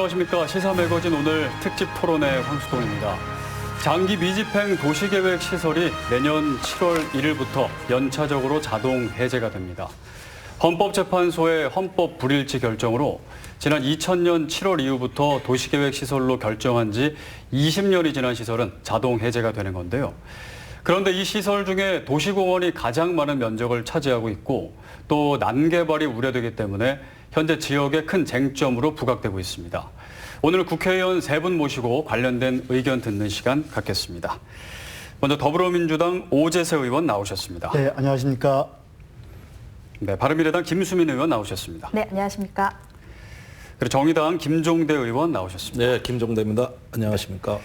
안녕하십니까. 시사매거진 오늘 특집 토론의 황수동입니다. 장기 미집행 도시계획 시설이 내년 7월 1일부터 연차적으로 자동 해제가 됩니다. 헌법재판소의 헌법 불일치 결정으로 지난 2000년 7월 이후부터 도시계획 시설로 결정한 지 20년이 지난 시설은 자동 해제가 되는 건데요. 그런데 이 시설 중에 도시공원이 가장 많은 면적을 차지하고 있고 또 난개발이 우려되기 때문에 현재 지역의 큰 쟁점으로 부각되고 있습니다. 오늘 국회의원 3분 모시고 관련된 의견 듣는 시간 갖겠습니다. 먼저 더불어민주당 오재세 의원 나오셨습니다. 네, 안녕하십니까. 네, 바른미래당 김수민 의원 나오셨습니다. 네, 안녕하십니까. 그리고 정의당 김종대 의원 나오셨습니다. 네, 김종대입니다. 안녕하십니까.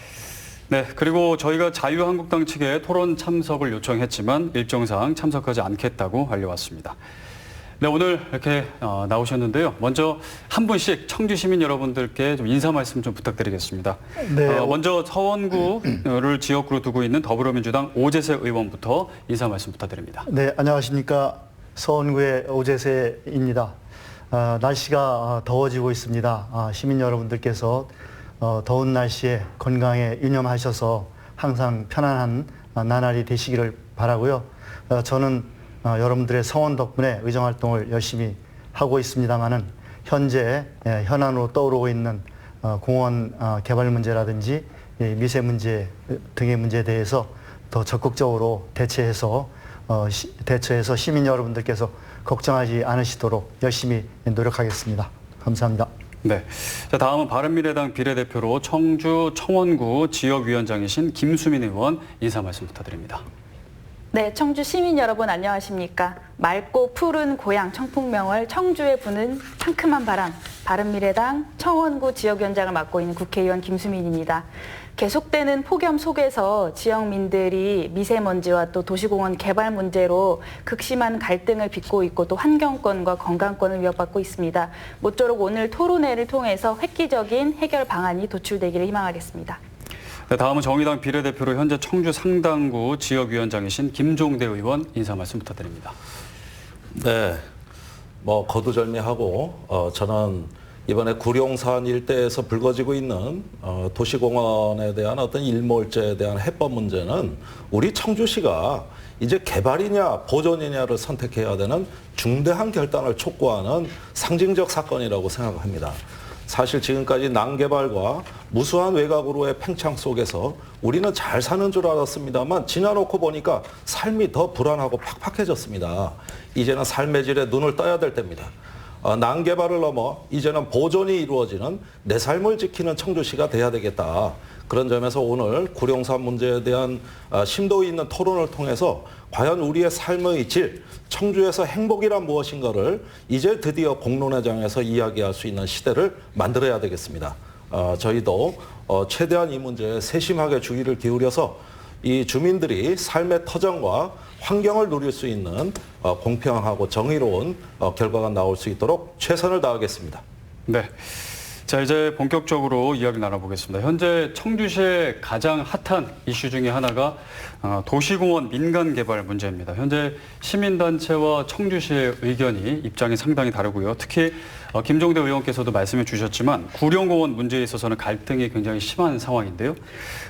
네, 그리고 저희가 자유한국당 측에 토론 참석을 요청했지만 일정상 참석하지 않겠다고 알려왔습니다. 네, 오늘 이렇게 나오셨는데요. 먼저 한 분씩 청주 시민 여러분들께 좀 인사 말씀 좀 부탁드리겠습니다. 네. 먼저 서원구를 지역구로 두고 있는 더불어민주당 오재세 의원부터 인사 말씀 부탁드립니다. 네, 안녕하십니까. 서원구의 오재세입니다. 날씨가 더워지고 있습니다. 시민 여러분들께서 더운 날씨에 건강에 유념하셔서 항상 편안한 나날이 되시기를 바라고요. 저는 여러분들의 성원 덕분에 의정활동을 열심히 하고 있습니다만은 현재 현안으로 떠오르고 있는 공원 개발 문제라든지 미세문제 등의 문제에 대해서 더 적극적으로 대처해서 시민 여러분들께서 걱정하지 않으시도록 열심히 노력하겠습니다. 감사합니다. 네. 자, 다음은 바른미래당 비례대표로 청주 청원구 지역위원장이신 김수민 의원 인사 말씀 부탁드립니다. 네, 청주 시민 여러분 안녕하십니까. 맑고 푸른 고향 청풍명을 청주에 부는 상큼한 바람, 바른미래당 청원구 지역위원장을 맡고 있는 국회의원 김수민입니다. 계속되는 폭염 속에서 지역민들이 미세먼지와 또 도시공원 개발 문제로 극심한 갈등을 빚고 있고 또 환경권과 건강권을 위협받고 있습니다. 모쪼록 오늘 토론회를 통해서 획기적인 해결 방안이 도출되기를 희망하겠습니다. 네, 다음은 정의당 비례대표로 현재 청주 상당구 지역위원장이신 김종대 의원 인사 말씀 부탁드립니다. 네, 거두절미하고 저는 이번에 구룡산 일대에서 불거지고 있는 도시공원에 대한 어떤 일몰제에 대한 해법 문제는 우리 청주시가 이제 개발이냐 보존이냐를 선택해야 되는 중대한 결단을 촉구하는 상징적 사건이라고 생각합니다. 사실 지금까지 난개발과 무수한 외곽으로의 팽창 속에서 우리는 잘 사는 줄 알았습니다만 지나놓고 보니까 삶이 더 불안하고 팍팍해졌습니다. 이제는 삶의 질에 눈을 떠야 될 때입니다. 난개발을 넘어 이제는 보존이 이루어지는 내 삶을 지키는 청주시가 돼야 되겠다. 그런 점에서 오늘 구룡산 문제에 대한 심도 있는 토론을 통해서 과연 우리의 삶의 질, 청주에서 행복이란 무엇인가를 이제 드디어 공론회장에서 이야기할 수 있는 시대를 만들어야 되겠습니다. 저희도 최대한 이 문제에 세심하게 주의를 기울여서 이 주민들이 삶의 터전과 환경을 누릴 수 있는 공평하고 정의로운 결과가 나올 수 있도록 최선을 다하겠습니다. 네. 자, 이제 본격적으로 이야기 나눠보겠습니다. 현재 청주시의 가장 핫한 이슈 중에 하나가 도시공원 민간 개발 문제입니다. 현재 시민단체와 청주시의 의견이 입장이 상당히 다르고요. 특히 김종대 의원께서도 말씀해 주셨지만 구룡공원 문제에 있어서는 갈등이 굉장히 심한 상황인데요.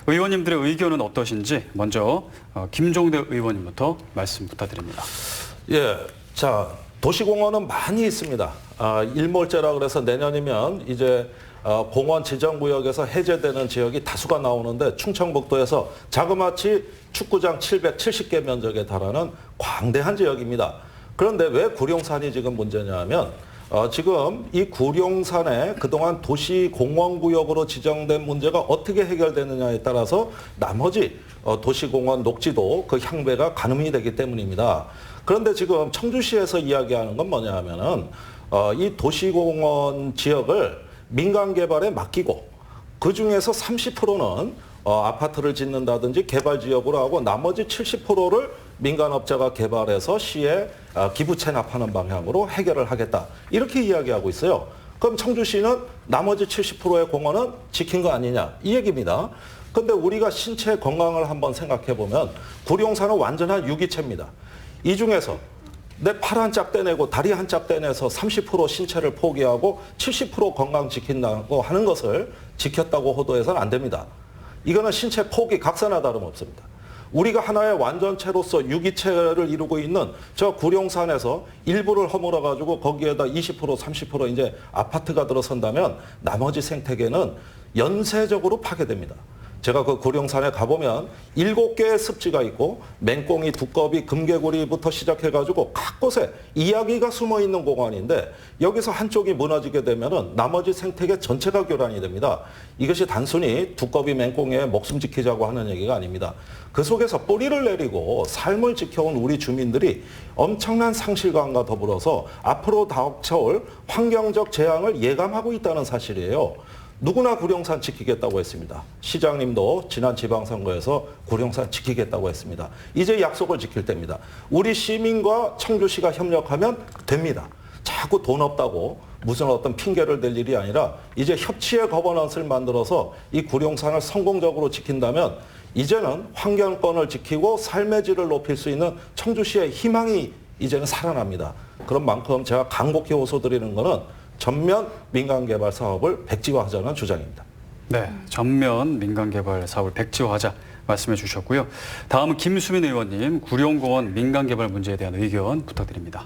의원님들의 의견은 어떠신지 먼저 김종대 의원님부터 말씀 부탁드립니다. 예, 자, 도시공원은 많이 있습니다. 일몰제라 그래서 내년이면 이제 공원 지정구역에서 해제되는 지역이 다수가 나오는데 충청북도에서 자그마치 축구장 770개 면적에 달하는 광대한 지역입니다. 그런데 왜 구룡산이 지금 문제냐 하면 지금 이 구룡산에 그동안 도시공원구역으로 지정된 문제가 어떻게 해결되느냐에 따라서 나머지 도시공원 녹지도 그 향배가 가늠이 되기 때문입니다. 그런데 지금 청주시에서 이야기하는 건 뭐냐 하면은 이 도시공원 지역을 민간 개발에 맡기고 그 중에서 30%는 아파트를 짓는다든지 개발 지역으로 하고 나머지 70%를 민간업자가 개발해서 시에 기부 체납하는 방향으로 해결을 하겠다. 이렇게 이야기하고 있어요. 그럼 청주시는 나머지 70%의 공원은 지킨 거 아니냐 이 얘기입니다. 그런데 우리가 신체 건강을 한번 생각해 보면 구룡산은 완전한 유기체입니다. 이 중에서 내 팔 한 짝 떼내고 다리 한 짝 떼내서 30% 신체를 포기하고 70% 건강 지킨다고 하는 것을 지켰다고 호도해서는 안 됩니다. 이거는 신체 포기, 각사나 다름없습니다. 우리가 하나의 완전체로서 유기체를 이루고 있는 저 구룡산에서 일부를 허물어 가지고 거기에다 20%, 30% 이제 아파트가 들어선다면 나머지 생태계는 연쇄적으로 파괴됩니다. 제가 그 구룡산에 가보면 7개의 습지가 있고 맹꽁이, 두꺼비, 금개구리부터 시작해가지고 각 곳에 이야기가 숨어있는 공간인데 여기서 한쪽이 무너지게 되면 나머지 생태계 전체가 교란이 됩니다. 이것이 단순히 두꺼비, 맹꽁이의 목숨 지키자고 하는 얘기가 아닙니다. 그 속에서 뿌리를 내리고 삶을 지켜온 우리 주민들이 엄청난 상실감과 더불어서 앞으로 닥쳐올 환경적 재앙을 예감하고 있다는 사실이에요. 누구나 구룡산 지키겠다고 했습니다. 시장님도 지난 지방선거에서 구룡산 지키겠다고 했습니다. 이제 약속을 지킬 때입니다. 우리 시민과 청주시가 협력하면 됩니다. 자꾸 돈 없다고 무슨 어떤 핑계를 댈 일이 아니라 이제 협치의 거버넌스를 만들어서 이 구룡산을 성공적으로 지킨다면 이제는 환경권을 지키고 삶의 질을 높일 수 있는 청주시의 희망이 이제는 살아납니다. 그런 만큼 제가 간곡히 호소드리는 거는 전면 민간개발 사업을 백지화하자는 주장입니다. 네, 전면 민간개발 사업을 백지화하자 말씀해 주셨고요. 다음은 김수민 의원님, 구룡공원 민간개발 문제에 대한 의견 부탁드립니다.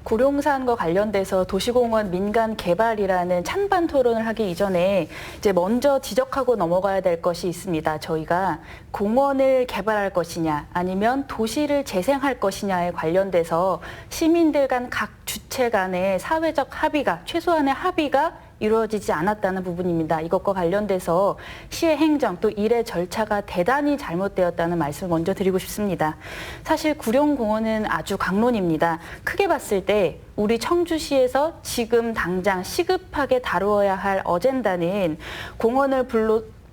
구룡산과 관련돼서 도시공원 민간 개발이라는 찬반 토론을 하기 이전에 이제 먼저 지적하고 넘어가야 될 것이 있습니다. 저희가 공원을 개발할 것이냐 아니면 도시를 재생할 것이냐에 관련돼서 시민들 간 각 주체 간의 사회적 합의가 최소한의 합의가 이루어지지 않았다는 부분입니다. 이것과 관련돼서 시의 행정 또 일의 절차가 대단히 잘못되었다는 말씀을 먼저 드리고 싶습니다. 사실 구룡공원은 아주 강론입니다. 크게 봤을 때 우리 청주시에서 지금 당장 시급하게 다루어야 할 어젠다는 공원을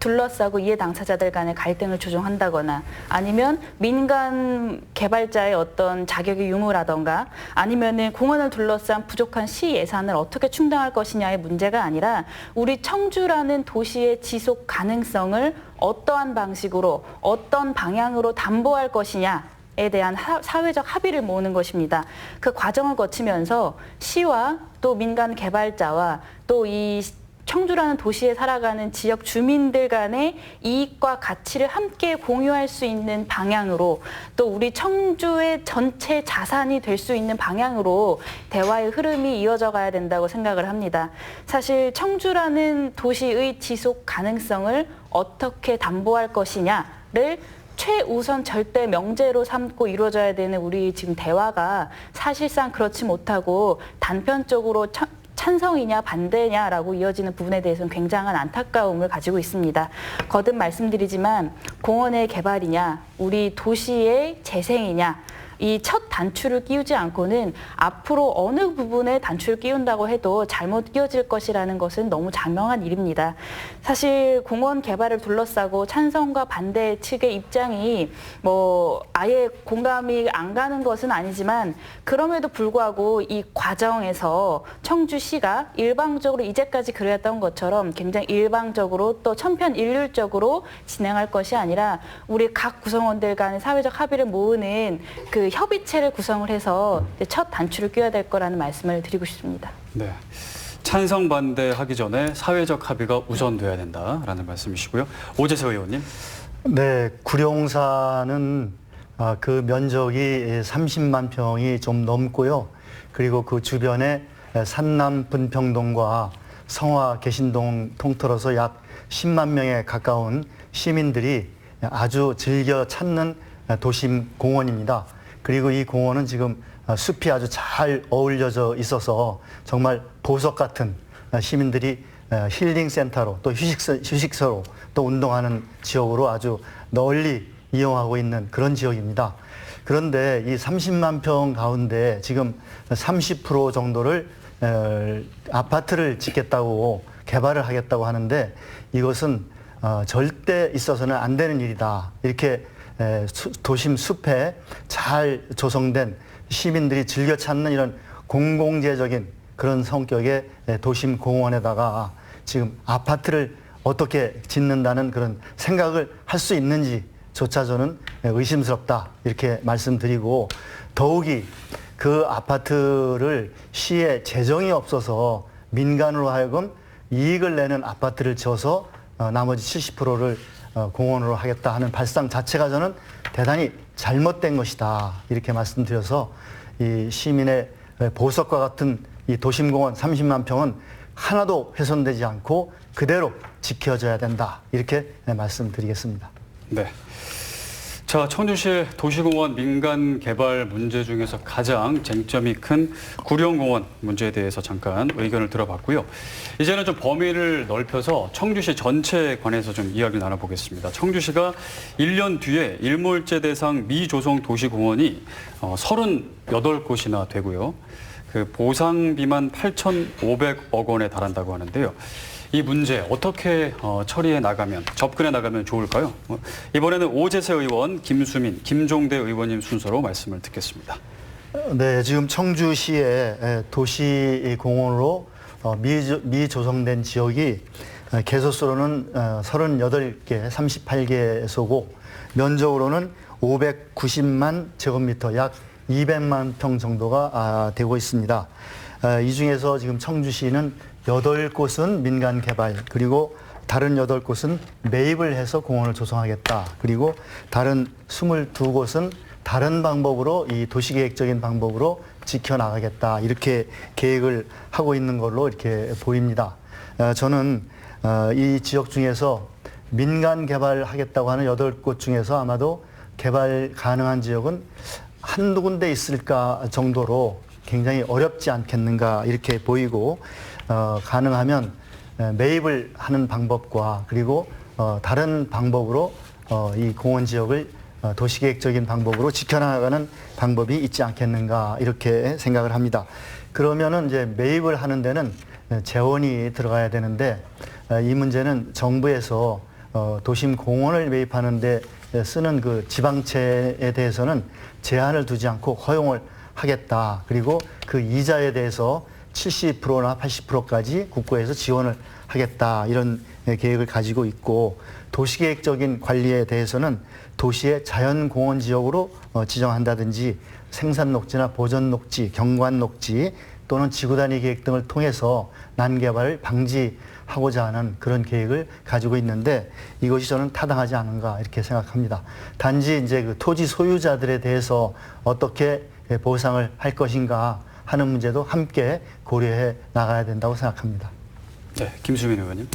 둘러싸고 이해 당사자들 간의 갈등을 조정한다거나 아니면 민간 개발자의 어떤 자격의 유무라던가 아니면은 공원을 둘러싼 부족한 시 예산을 어떻게 충당할 것이냐의 문제가 아니라 우리 청주라는 도시의 지속 가능성을 어떠한 방식으로 어떤 방향으로 담보할 것이냐에 대한 사회적 합의를 모으는 것입니다. 그 과정을 거치면서 시와 또 민간 개발자와 또 이 청주라는 도시에 살아가는 지역 주민들 간의 이익과 가치를 함께 공유할 수 있는 방향으로 또 우리 청주의 전체 자산이 될 수 있는 방향으로 대화의 흐름이 이어져 가야 된다고 생각을 합니다. 사실 청주라는 도시의 지속 가능성을 어떻게 담보할 것이냐를 최우선 절대 명제로 삼고 이루어져야 되는 우리 지금 대화가 사실상 그렇지 못하고 단편적으로 찬성이냐 반대냐라고 이어지는 부분에 대해서는 굉장한 안타까움을 가지고 있습니다. 거듭 말씀드리지만 공원의 개발이냐 우리 도시의 재생이냐 이 첫 단추를 끼우지 않고는 앞으로 어느 부분에 단추를 끼운다고 해도 잘못 끼워질 것이라는 것은 너무 장명한 일입니다. 사실 공원 개발을 둘러싸고 찬성과 반대 측의 입장이 뭐 아예 공감이 안 가는 것은 아니지만 그럼에도 불구하고 이 과정에서 청주시가 일방적으로 이제까지 그랬던 것처럼 굉장히 일방적으로 또 천편일률적으로 진행할 것이 아니라 우리 각 구성원들 간의 사회적 합의를 모으는 그 협의체를 구성을 해서 첫 단추를 끼워야 될 거라는 말씀을 드리고 싶습니다. 네, 찬성 반대하기 전에 사회적 합의가 우선돼야 된다라는 말씀이시고요. 오재세 의원님. 네, 구룡산은 그 면적이 30만 평이 좀 넘고요. 그리고 그 주변에 산남 분평동과 성화 개신동 통틀어서 약 10만 명에 가까운 시민들이 아주 즐겨 찾는 도심 공원입니다. 그리고 이 공원은 지금 숲이 아주 잘 어울려져 있어서 정말 보석 같은 시민들이 힐링센터로 또 휴식소로 또 운동하는 지역으로 아주 널리 이용하고 있는 그런 지역입니다. 그런데 이 30만 평 가운데 지금 30% 정도를 아파트를 짓겠다고 개발을 하겠다고 하는데 이것은 절대 있어서는 안 되는 일이다. 이렇게 도심 숲에 잘 조성된 시민들이 즐겨 찾는 이런 공공재적인 그런 성격의 도심 공원에다가 지금 아파트를 어떻게 짓는다는 그런 생각을 할 수 있는지조차 저는 의심스럽다 이렇게 말씀드리고 더욱이 그 아파트를 시에 재정이 없어서 민간으로 하여금 이익을 내는 아파트를 지어서 나머지 70%를 공원으로 하겠다 하는 발상 자체가 저는 대단히 잘못된 것이다. 이렇게 말씀드려서 이 시민의 보석과 같은 이 도심공원 30만 평은 하나도 훼손되지 않고 그대로 지켜져야 된다. 이렇게 말씀드리겠습니다. 네. 자, 청주시 도시공원 민간 개발 문제 중에서 가장 쟁점이 큰 구룡공원 문제에 대해서 잠깐 의견을 들어봤고요. 이제는 좀 범위를 넓혀서 청주시 전체에 관해서 좀 이야기를 나눠보겠습니다. 청주시가 1년 뒤에 일몰제 대상 미조성 도시공원이 38곳이나 되고요. 그 보상비만 8,500억 원에 달한다고 하는데요. 이 문제 어떻게 처리해 나가면, 접근해 나가면 좋을까요? 이번에는 오재세 의원, 김수민, 김종대 의원님 순서로 말씀을 듣겠습니다. 네, 지금 청주시의 도시공원으로 미조성된 지역이 개소수로는 38개, 38개소고 면적으로는 590만 제곱미터, 약 200만 평 정도가 되고 있습니다. 이 중에서 지금 청주시는 8곳은 민간 개발, 그리고 다른 8곳은 매입을 해서 공원을 조성하겠다. 그리고 다른 22곳은 다른 방법으로 이 도시계획적인 방법으로 지켜나가겠다. 이렇게 계획을 하고 있는 걸로 이렇게 보입니다. 저는 이 지역 중에서 민간 개발하겠다고 하는 8곳 중에서 아마도 개발 가능한 지역은 한두 군데 있을까 정도로 굉장히 어렵지 않겠는가 이렇게 보이고, 가능하면 매입을 하는 방법과 그리고 다른 방법으로 이 공원 지역을 도시계획적인 방법으로 지켜나가는 방법이 있지 않겠는가 이렇게 생각을 합니다. 그러면은 이제 매입을 하는 데는 재원이 들어가야 되는데, 이 문제는 정부에서 도심 공원을 매입하는데 쓰는 그 지방채에 대해서는 제한을 두지 않고 허용을 하겠다. 그리고 그 이자에 대해서 70%나 80%까지 국고에서 지원을 하겠다. 이런 계획을 가지고 있고, 도시계획적인 관리에 대해서는 도시의 자연공원 지역으로 지정한다든지 생산녹지나 보전녹지, 경관녹지 또는 지구단위 계획 등을 통해서 난개발을 방지하고자 하는 그런 계획을 가지고 있는데, 이것이 저는 타당하지 않은가 이렇게 생각합니다. 단지 이제 그 토지 소유자들에 대해서 어떻게 보상을 할 것인가 하는 문제도 함께 고려해 나가야 된다고 생각합니다. 네, 김수민 의원님.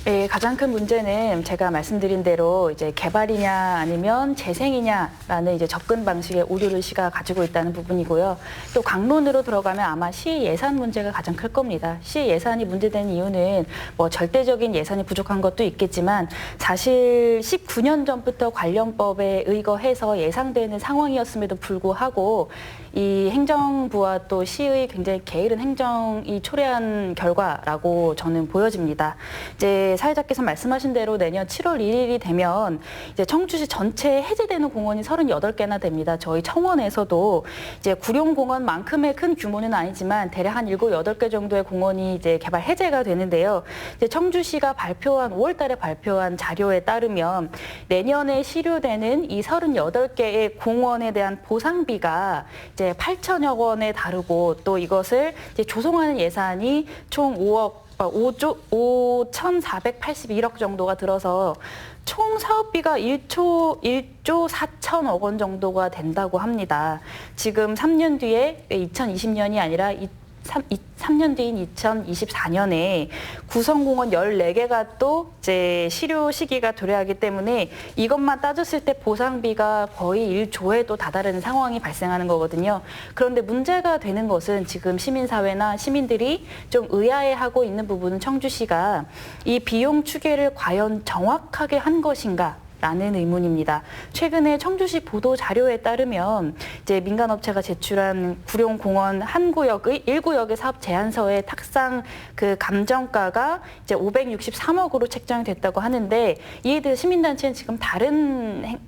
예, 가장 큰 문제는 제가 말씀드린 대로 이제 개발이냐 아니면 재생이냐라는 이제 접근 방식의 오류를 시가 가지고 있다는 부분이고요. 또 강론으로 들어가면 아마 시 예산 문제가 가장 클 겁니다. 시 예산이 문제되는 이유는 뭐 절대적인 예산이 부족한 것도 있겠지만, 사실 19년 전부터 관련법에 의거해서 예상되는 상황이었음에도 불구하고 이 행정부와 또 시의 굉장히 게으른 행정이 초래한 결과라고 저는 보여집니다. 이제 사회자께서 말씀하신 대로 내년 7월 1일이 되면 이제 청주시 전체에 해제되는 공원이 38개나 됩니다. 저희 청원에서도 이제 구룡공원만큼의 큰 규모는 아니지만 대략 한 7, 8개 정도의 공원이 이제 개발 해제가 되는데요. 이제 청주시가 발표한 5월 달에 발표한 자료에 따르면 내년에 실효되는 이 38개의 공원에 대한 보상비가 이제 8천여 원에 다르고, 또 이것을 이제 조성하는 예산이 총 5조 5,481억 정도가 들어서 총 사업비가 1조 4천억 원 정도가 된다고 합니다. 지금 3년 뒤에 2020년이 아니라 3년 뒤인 2024년에 구성공원 14개가 또 이제 실효 시기가 도래하기 때문에 이것만 따졌을 때 보상비가 거의 1조에 또 다다르는 상황이 발생하는 거거든요. 그런데 문제가 되는 것은 지금 시민사회나 시민들이 좀 의아해하고 있는 부분은 청주시가 이 비용 추계를 과연 정확하게 한 것인가? 라는 의문입니다. 최근에 청주시 보도 자료에 따르면 이제 민간업체가 제출한 구룡공원 한 구역의 1구역의 사업 제안서의 탁상 그 감정가가 이제 563억으로 책정이 됐다고 하는데, 이에 대해 시민단체는 지금 다른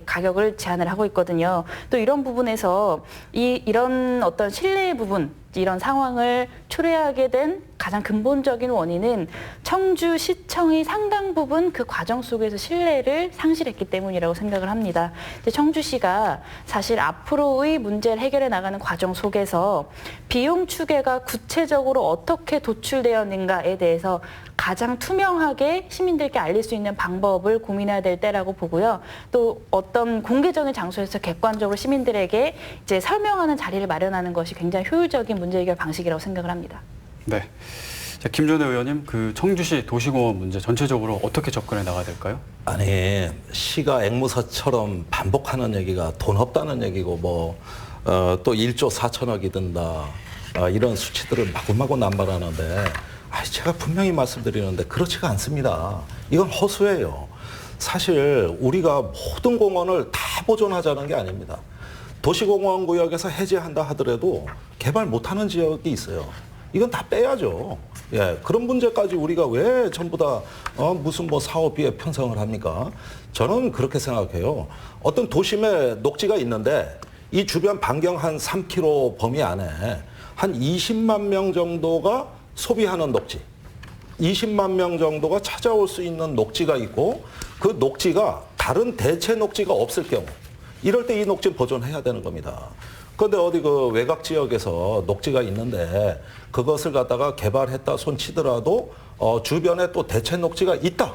가격을 제한을 하고 있거든요. 또 이런 부분에서 이런 어떤 신뢰의 부분, 이런 상황을 초래하게 된 가장 근본적인 원인은 청주시청이 상당 부분 그 과정 속에서 신뢰를 상실했기 때문이라고 생각을 합니다. 청주시가 사실 앞으로의 문제를 해결해 나가는 과정 속에서 비용 추계가 구체적으로 어떻게 도출되었는가에 대해서 가장 투명하게 시민들께 알릴 수 있는 방법을 고민해야 될 때라고 보고요. 또 어떤 공개적인 장소에서 객관적으로 시민들에게 이제 설명하는 자리를 마련하는 것이 굉장히 효율적인 문제 해결 방식이라고 생각을 합니다. 네. 자, 김전혜 의원님, 그 청주시 도시공원 문제 전체적으로 어떻게 접근해 나가야 될까요? 아니, 시가 앵무새처럼 반복하는 얘기가 돈 없다는 얘기고 또 1조 4천억이 든다. 이런 수치들을 마구마구 남발하는데 제가 분명히 말씀드리는데 그렇지가 않습니다. 이건 허수예요. 사실 우리가 모든 공원을 다 보존하자는 게 아닙니다. 도시공원 구역에서 해제한다 하더라도 개발 못하는 지역이 있어요. 이건 다 빼야죠. 예, 그런 문제까지 우리가 왜 전부 다 무슨 사업비에 편성을 합니까? 저는 그렇게 생각해요. 어떤 도심에 녹지가 있는데 이 주변 반경 한 3km 범위 안에 한 20만 명 정도가 소비하는 녹지, 20만 명 정도가 찾아올 수 있는 녹지가 있고 그 녹지가 다른 대체 녹지가 없을 경우 이럴 때 이 녹지 보존해야 되는 겁니다. 그런데 어디 그 외곽 지역에서 녹지가 있는데 그것을 갖다가 개발했다 손치더라도 주변에 또 대체 녹지가 있다.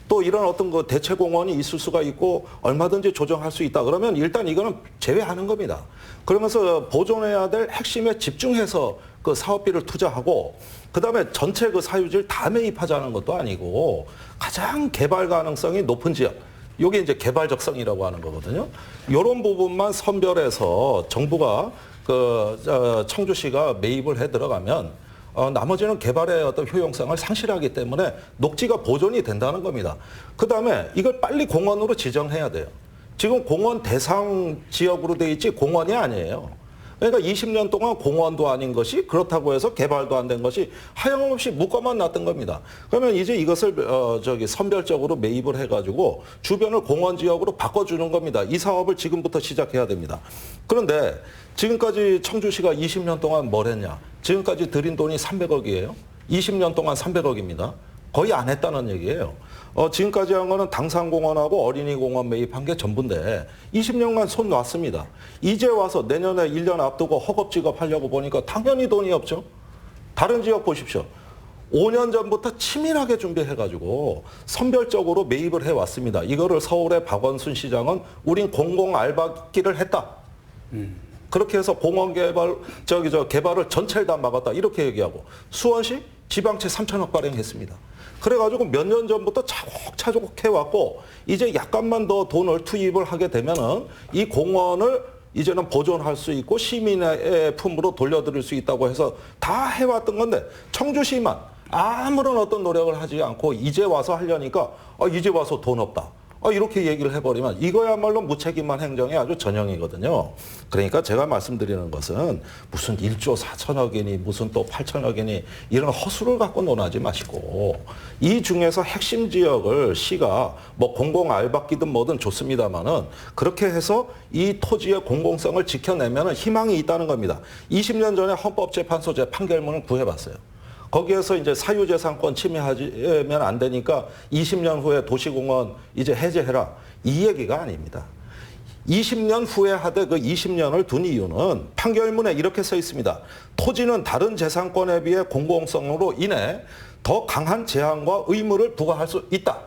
또 이런 어떤 그 대체 공원이 있을 수가 있고 얼마든지 조정할 수 있다. 그러면 일단 이거는 제외하는 겁니다. 그러면서 보존해야 될 핵심에 집중해서 그 사업비를 투자하고 그다음에 전체 그 사유지를 다 매입하자는 것도 아니고 가장 개발 가능성이 높은 지역. 이게 이제 개발적성이라고 하는 거거든요. 이런 부분만 선별해서 정부가 청주시가 매입을 해 들어가면 나머지는 개발의 어떤 효용성을 상실하기 때문에 녹지가 보존이 된다는 겁니다. 그다음에 이걸 빨리 공원으로 지정해야 돼요. 지금 공원 대상 지역으로 돼 있지 공원이 아니에요. 그러니까 20년 동안 공원도 아닌 것이 그렇다고 해서 개발도 안 된 것이 하염없이 묶어만 놨던 겁니다. 그러면 이제 이것을 선별적으로 매입을 해가지고 주변을 공원 지역으로 바꿔주는 겁니다. 이 사업을 지금부터 시작해야 됩니다. 그런데 지금까지 청주시가 20년 동안 뭘 했냐? 지금까지 들인 돈이 300억이에요. 20년 동안 300억입니다. 거의 안 했다는 얘기예요. 지금까지 한 거는 당산공원하고 어린이공원 매입한 게 전부인데 20년간 손 놨습니다. 이제 와서 내년에 1년 앞두고 허겁지겁 하려고 보니까 당연히 돈이 없죠. 다른 지역 보십시오. 5년 전부터 치밀하게 준비해가지고 선별적으로 매입을 해왔습니다. 이거를 서울의 박원순 시장은 우린 공공 알바기를 했다. 그렇게 해서 공원 개발, 개발을 전체를 다 막았다. 이렇게 얘기하고 수원시 지방채 3천억 발행했습니다. 그래가지고 몇 년 전부터 차곡차곡 해왔고 이제 약간만 더 돈을 투입을 하게 되면은 이 공원을 이제는 보존할 수 있고 시민의 품으로 돌려드릴 수 있다고 해서 다 해왔던 건데 청주시만 아무런 어떤 노력을 하지 않고 이제 와서 하려니까 이제 와서 돈 없다. 이렇게 얘기를 해버리면 이거야말로 무책임한 행정의 아주 전형이거든요. 그러니까 제가 말씀드리는 것은 무슨 1조 4천억이니 무슨 또 8천억이니 이런 허수를 갖고 논하지 마시고 이 중에서 핵심 지역을 시가 공공 알박기든 뭐든 좋습니다만은 그렇게 해서 이 토지의 공공성을 지켜내면 희망이 있다는 겁니다. 20년 전에 헌법재판소 판결문을 구해봤어요. 거기에서 이제 사유재산권 침해하면 안 되니까 20년 후에 도시공원 이제 해제해라. 이 얘기가 아닙니다. 20년 후에 하되 그 20년을 둔 이유는 판결문에 이렇게 써 있습니다. 토지는 다른 재산권에 비해 공공성으로 인해 더 강한 제한과 의무를 부과할 수 있다.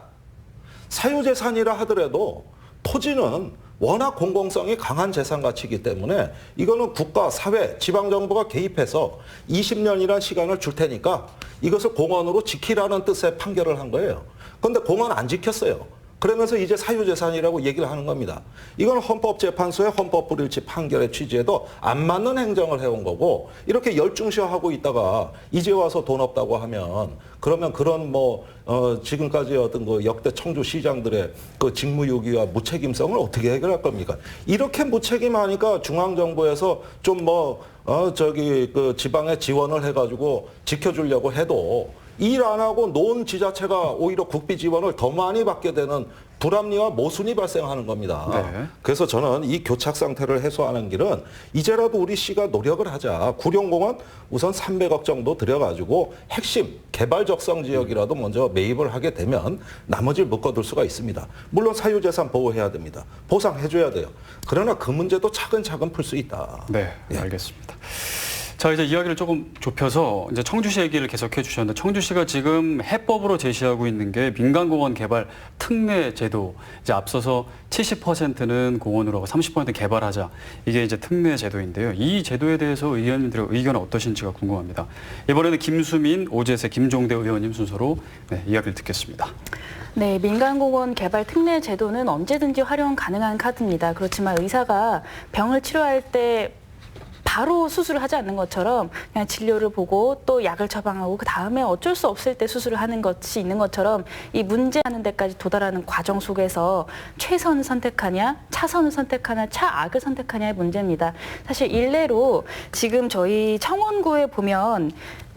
사유재산이라 하더라도 토지는 워낙 공공성이 강한 재산 가치이기 때문에 이거는 국가, 사회, 지방정부가 개입해서 20년이라는 시간을 줄 테니까 이것을 공원으로 지키라는 뜻의 판결을 한 거예요. 그런데 공원 안 지켰어요. 그러면서 이제 사유재산이라고 얘기를 하는 겁니다. 이건 헌법재판소의 헌법불일치 판결의 취지에도 안 맞는 행정을 해온 거고 이렇게 열중시하고 있다가 이제 와서 돈 없다고 하면 그러면 그런 지금까지 어떤 그 역대 청주시장들의 그 직무유기와 무책임성을 어떻게 해결할 겁니까? 이렇게 무책임하니까 중앙정부에서 좀 그 지방에 지원을 해가지고 지켜주려고 해도 일 안 하고 논 지자체가 오히려 국비 지원을 더 많이 받게 되는 불합리와 모순이 발생하는 겁니다. 네. 그래서 저는 이 교착 상태를 해소하는 길은 이제라도 우리 시가 노력을 하자. 구룡공원 우선 300억 정도 들여가지고 핵심 개발 적성 지역이라도 먼저 매입을 하게 되면 나머지를 묶어둘 수가 있습니다. 물론 사유재산 보호해야 됩니다. 보상해줘야 돼요. 그러나 그 문제도 차근차근 풀 수 있다. 네, 예. 알겠습니다. 자, 이제 이야기를 조금 좁혀서 이제 청주시 얘기를 계속해 주셨는데 청주시가 지금 해법으로 제시하고 있는 게 민간공원 개발 특례 제도. 이제 앞서서 70%는 공원으로 하고 30% 개발하자. 이게 이제 특례 제도인데요. 이 제도에 대해서 의원님들의 의견은 어떠신지가 궁금합니다. 이번에는 김수민, 오재세, 김종대 의원님 순서로 이야기를 듣겠습니다. 네, 민간공원 개발 특례 제도는 언제든지 활용 가능한 카드입니다. 그렇지만 의사가 병을 치료할 때 바로 수술을 하지 않는 것처럼 그냥 진료를 보고 또 약을 처방하고 그 다음에 어쩔 수 없을 때 수술을 하는 것이 있는 것처럼 이 문제하는 데까지 도달하는 과정 속에서 최선을 선택하냐, 차선을 선택하냐, 차악을 선택하냐의 문제입니다. 사실 일례로 지금 저희 청원구에 보면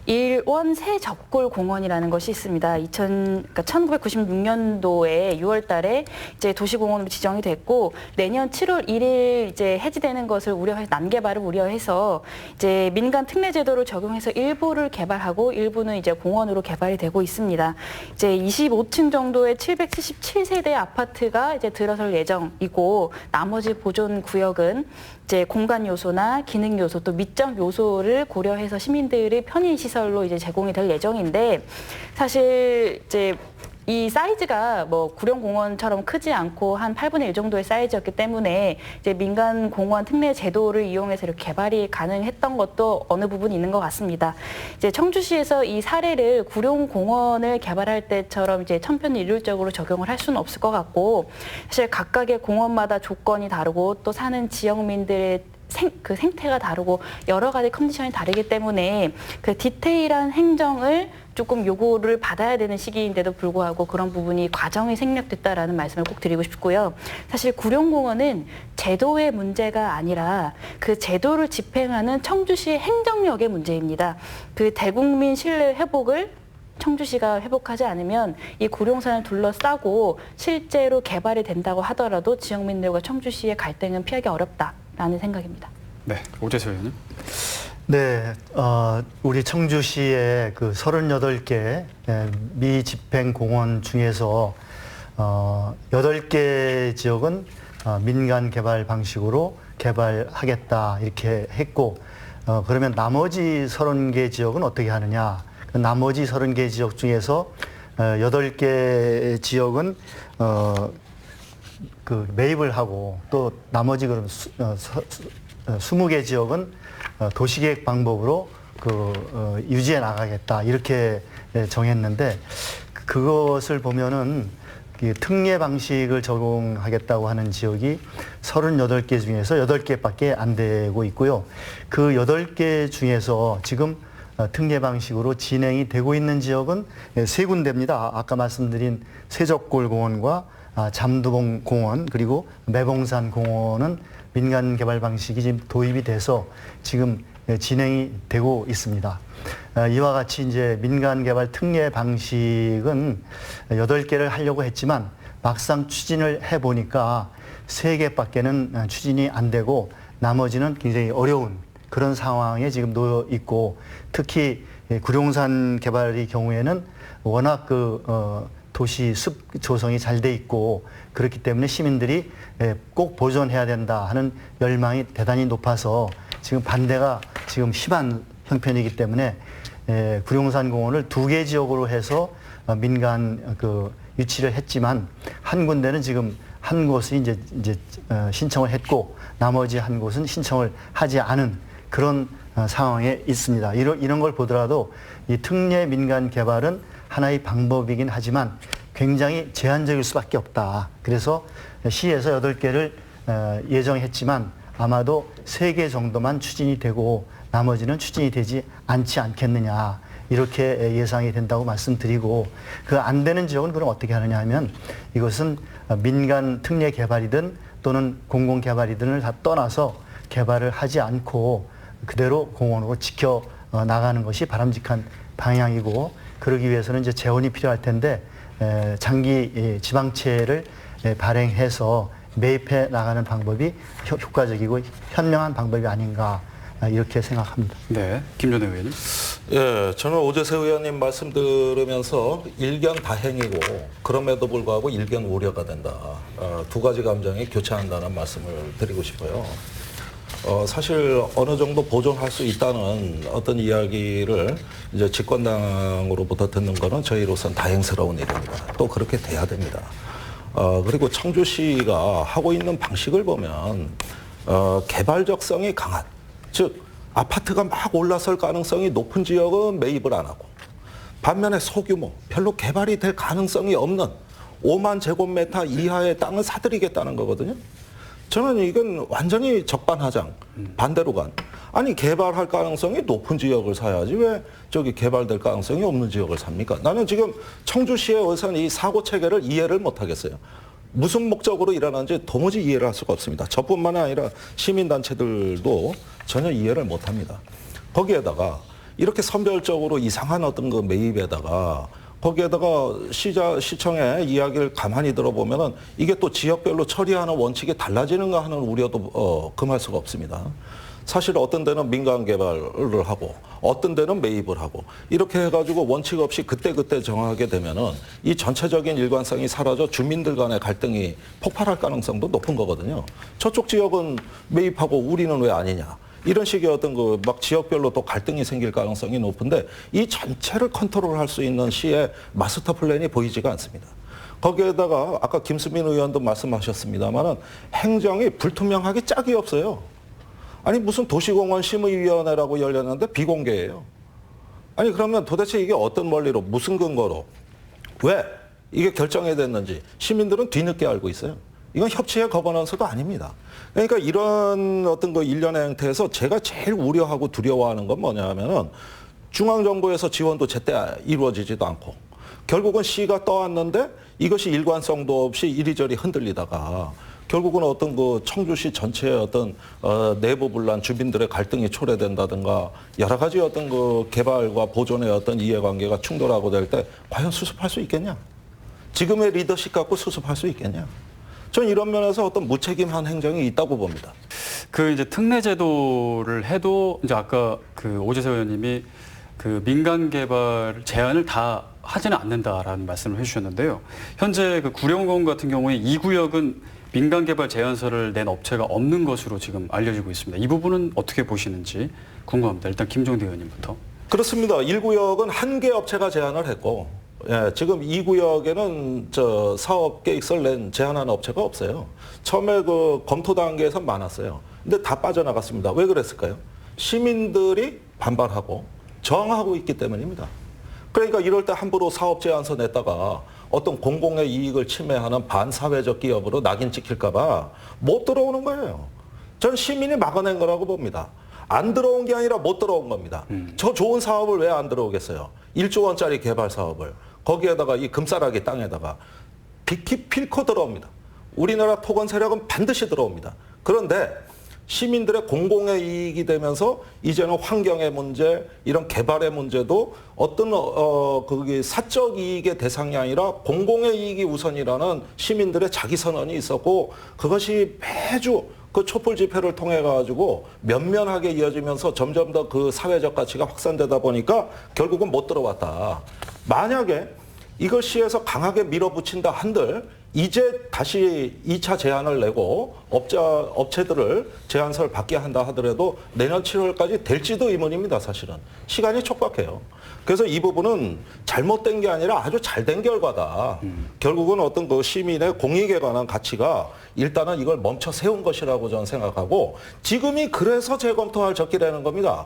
일원 새적골 공원이라는 것이 있습니다. 1996년도에 6월 달에 이제 도시공원으로 지정이 됐고 내년 7월 1일 이제 해지되는 것을 우려해서 난개발을 우려해서 이제 민간 특례 제도를 적용해서 일부를 개발하고 일부는 이제 공원으로 개발이 되고 있습니다. 이제 25층 정도의 777세대 아파트가 이제 들어설 예정이고 나머지 보존 구역은 이제 공간 요소나 기능 요소 또 미적 요소를 고려해서 시민들의 편의 시설로 이제 제공이 될 예정인데 사실 이제 이 사이즈가 뭐 구룡공원처럼 크지 않고 한 8분의 1 정도의 사이즈였기 때문에 이제 민간 공원 특례 제도를 이용해서 이렇게 개발이 가능했던 것도 어느 부분 있는 것 같습니다. 이제 청주시에서 이 사례를 구룡공원을 개발할 때처럼 이제 천편일률적으로 적용을 할 수는 없을 것 같고 사실 각각의 공원마다 조건이 다르고 또 사는 지역민들의 그 생태가 다르고 여러 가지 컨디션이 다르기 때문에 그 디테일한 행정을 조금 요구를 받아야 되는 시기인데도 불구하고 그런 부분이 과정이 생략됐다라는 말씀을 꼭 드리고 싶고요. 사실 구룡공원은 제도의 문제가 아니라 그 제도를 집행하는 청주시의 행정력의 문제입니다. 그 대국민 신뢰 회복을 청주시가 회복하지 않으면 이 구룡산을 둘러싸고 실제로 개발이 된다고 하더라도 지역민들과 청주시의 갈등은 피하기 어렵다라는 생각입니다. 네, 오재세 의원님. 네, 우리 청주시의 그 38개 미집행 공원 중에서 8개 지역은 민간 개발 방식으로 개발하겠다 이렇게 했고 그러면 나머지 30개 지역은 어떻게 하느냐? 그 나머지 30개 지역 중에서 8개 지역은 그 매입을 하고 또 나머지 그럼 20개 지역은 도시계획 방법으로 유지해 나가겠다 이렇게 정했는데 그것을 보면은 특례 방식을 적용하겠다고 하는 지역이 38개 중에서 8개밖에 안 되고 있고요. 그 8개 중에서 지금 특례 방식으로 진행이 되고 있는 지역은 3군데입니다. 아까 말씀드린 세적골공원과 잠두봉공원 그리고 매봉산 공원은 민간 개발 방식이 지금 도입이 돼서 지금 진행이 되고 있습니다. 이와 같이 이제 민간 개발 특례 방식은 8개를 하려고 했지만 막상 추진을 해 보니까 3개밖에는 추진이 안 되고 나머지는 굉장히 어려운 그런 상황에 지금 놓여 있고 특히 구룡산 개발의 경우에는 워낙 도시 숲 조성이 잘 돼 있고 그렇기 때문에 시민들이 꼭 보존해야 된다 하는 열망이 대단히 높아서 지금 반대가 지금 심한 형편이기 때문에 구룡산 공원을 2개 지역으로 해서 민간 유치를 했지만 한 군데는 지금 한 곳이 이제 신청을 했고 나머지 한 곳은 신청을 하지 않은 그런 상황에 있습니다. 이런 걸 보더라도 이 특례 민간 개발은 하나의 방법이긴 하지만 굉장히 제한적일 수밖에 없다. 그래서 시에서 8개를 예정했지만 아마도 3개 정도만 추진이 되고 나머지는 추진이 되지 않지 않겠느냐. 이렇게 예상이 된다고 말씀드리고 그 안 되는 지역은 그럼 어떻게 하느냐 하면 이것은 민간 특례 개발이든 또는 공공 개발이든을 다 떠나서 개발을 하지 않고 그대로 공원으로 지켜 나가는 것이 바람직한 방향이고 그러기 위해서는 이제 재원이 필요할 텐데 장기 지방채를 발행해서 매입해 나가는 방법이 효과적이고 현명한 방법이 아닌가 이렇게 생각합니다. 네, 김전혜 의원님. 예, 저는 오재세 의원님 말씀 들으면서 일견 다행이고 그럼에도 불구하고 일견 우려가 된다. 두 가지 감정이 교차한다는 말씀을 드리고 싶어요. 사실 어느 정도 보존할 수 있다는 어떤 이야기를 이제 집권당으로부터 듣는 거는 저희로서는 다행스러운 일입니다. 또 그렇게 돼야 됩니다. 그리고 청주시가 하고 있는 방식을 보면 개발적성이 강한, 즉 아파트가 막 올라설 가능성이 높은 지역은 매입을 안 하고 반면에 소규모, 별로 개발이 될 가능성이 없는 5만 제곱미터 이하의 땅을 사들이겠다는 거거든요. 저는 이건 완전히 적반하장, 반대로 간. 아니 개발할 가능성이 높은 지역을 사야지 왜 저기 개발될 가능성이 없는 지역을 삽니까? 나는 지금 청주시의 우선 이 사고 체계를 이해를 못 하겠어요. 무슨 목적으로 일어나는지 도무지 이해를 할 수가 없습니다. 저뿐만 아니라 시민단체들도 전혀 이해를 못 합니다. 거기에다가 이렇게 선별적으로 이상한 어떤 그 매입에다가 거기에다가 시청의 이야기를 가만히 들어보면은 이게 또 지역별로 처리하는 원칙이 달라지는가 하는 우려도 금할 수가 없습니다. 사실 어떤 데는 민간 개발을 하고 어떤 데는 매입을 하고 이렇게 해가지고 원칙 없이 그때그때 정하게 되면은 이 전체적인 일관성이 사라져 주민들 간의 갈등이 폭발할 가능성도 높은 거거든요. 저쪽 지역은 매입하고 우리는 왜 아니냐. 이런 식의 어떤 그 막 지역별로 또 갈등이 생길 가능성이 높은데 이 전체를 컨트롤할 수 있는 시의 마스터 플랜이 보이지가 않습니다. 거기에다가 아까 김수민 의원도 말씀하셨습니다만은 행정이 불투명하게 짝이 없어요. 아니 무슨 도시공원 심의위원회라고 열렸는데 비공개예요. 아니 그러면 도대체 이게 어떤 원리로 무슨 근거로 왜 이게 결정이 됐는지 시민들은 뒤늦게 알고 있어요. 이건 협치의 거버넌스도 아닙니다. 그러니까 이런 어떤 그 일련의 행태에서 제가 제일 우려하고 두려워하는 건 뭐냐 하면은 중앙정부에서 지원도 제때 이루어지지도 않고 결국은 시가 떠왔는데 이것이 일관성도 없이 이리저리 흔들리다가 결국은 어떤 그 청주시 전체의 어떤 내부 분란, 주민들의 갈등이 초래된다든가 여러 가지 어떤 그 개발과 보존의 어떤 이해관계가 충돌하고 될 때 과연 수습할 수 있겠냐? 지금의 리더십 갖고 수습할 수 있겠냐? 전 이런 면에서 어떤 무책임한 행정이 있다고 봅니다. 그 이제 특례 제도를 해도 이제 아까 그 오재세 의원님이 그 민간 개발 제한을 다 하지는 않는다라는 말씀을 해주셨는데요. 현재 그 구룡공 같은 경우에 이 구역은 민간 개발 제안서를 낸 업체가 없는 것으로 지금 알려지고 있습니다. 이 부분은 어떻게 보시는지 궁금합니다. 일단 김종대 의원님부터. 그렇습니다. 1구역은 한 개 업체가 제안을 했고 예, 지금 2구역에는 저 사업 계획서를 낸 제안하는 업체가 없어요. 처음에 그 검토 단계에서 많았어요. 근데 다 빠져나갔습니다. 왜 그랬을까요? 시민들이 반발하고 저항하고 있기 때문입니다. 그러니까 이럴 때 함부로 사업 제안서 냈다가 어떤 공공의 이익을 침해하는 반사회적 기업으로 낙인 찍힐까 봐 못 들어오는 거예요. 전 시민이 막아낸 거라고 봅니다. 안 들어온 게 아니라 못 들어온 겁니다. 저 좋은 사업을 왜 안 들어오겠어요? 1조 원짜리 개발 사업을. 거기에다가 이 금싸라기 땅에다가 빅히 필코 들어옵니다. 우리나라 토건 세력은 반드시 들어옵니다. 그런데 시민들의 공공의 이익이 되면서 이제는 환경의 문제, 이런 개발의 문제도 어떤 그게 사적 이익의 대상이 아니라 공공의 이익이 우선이라는 시민들의 자기 선언이 있었고 그것이 매주 그 촛불 집회를 통해 가지고 면면하게 이어지면서 점점 더 그 사회적 가치가 확산되다 보니까 결국은 못 들어왔다. 만약에 이걸 시에서 강하게 밀어붙인다 한들 이제 다시 2차 제안을 내고 업체들을 제안서를 받게 한다 하더라도 내년 7월까지 될지도 의문입니다. 사실은. 시간이 촉박해요. 그래서 이 부분은 잘못된 게 아니라 아주 잘된 결과다. 결국은 어떤 그 시민의 공익에 관한 가치가 일단은 이걸 멈춰 세운 것이라고 저는 생각하고 지금이 그래서 재검토할 적기라는 겁니다.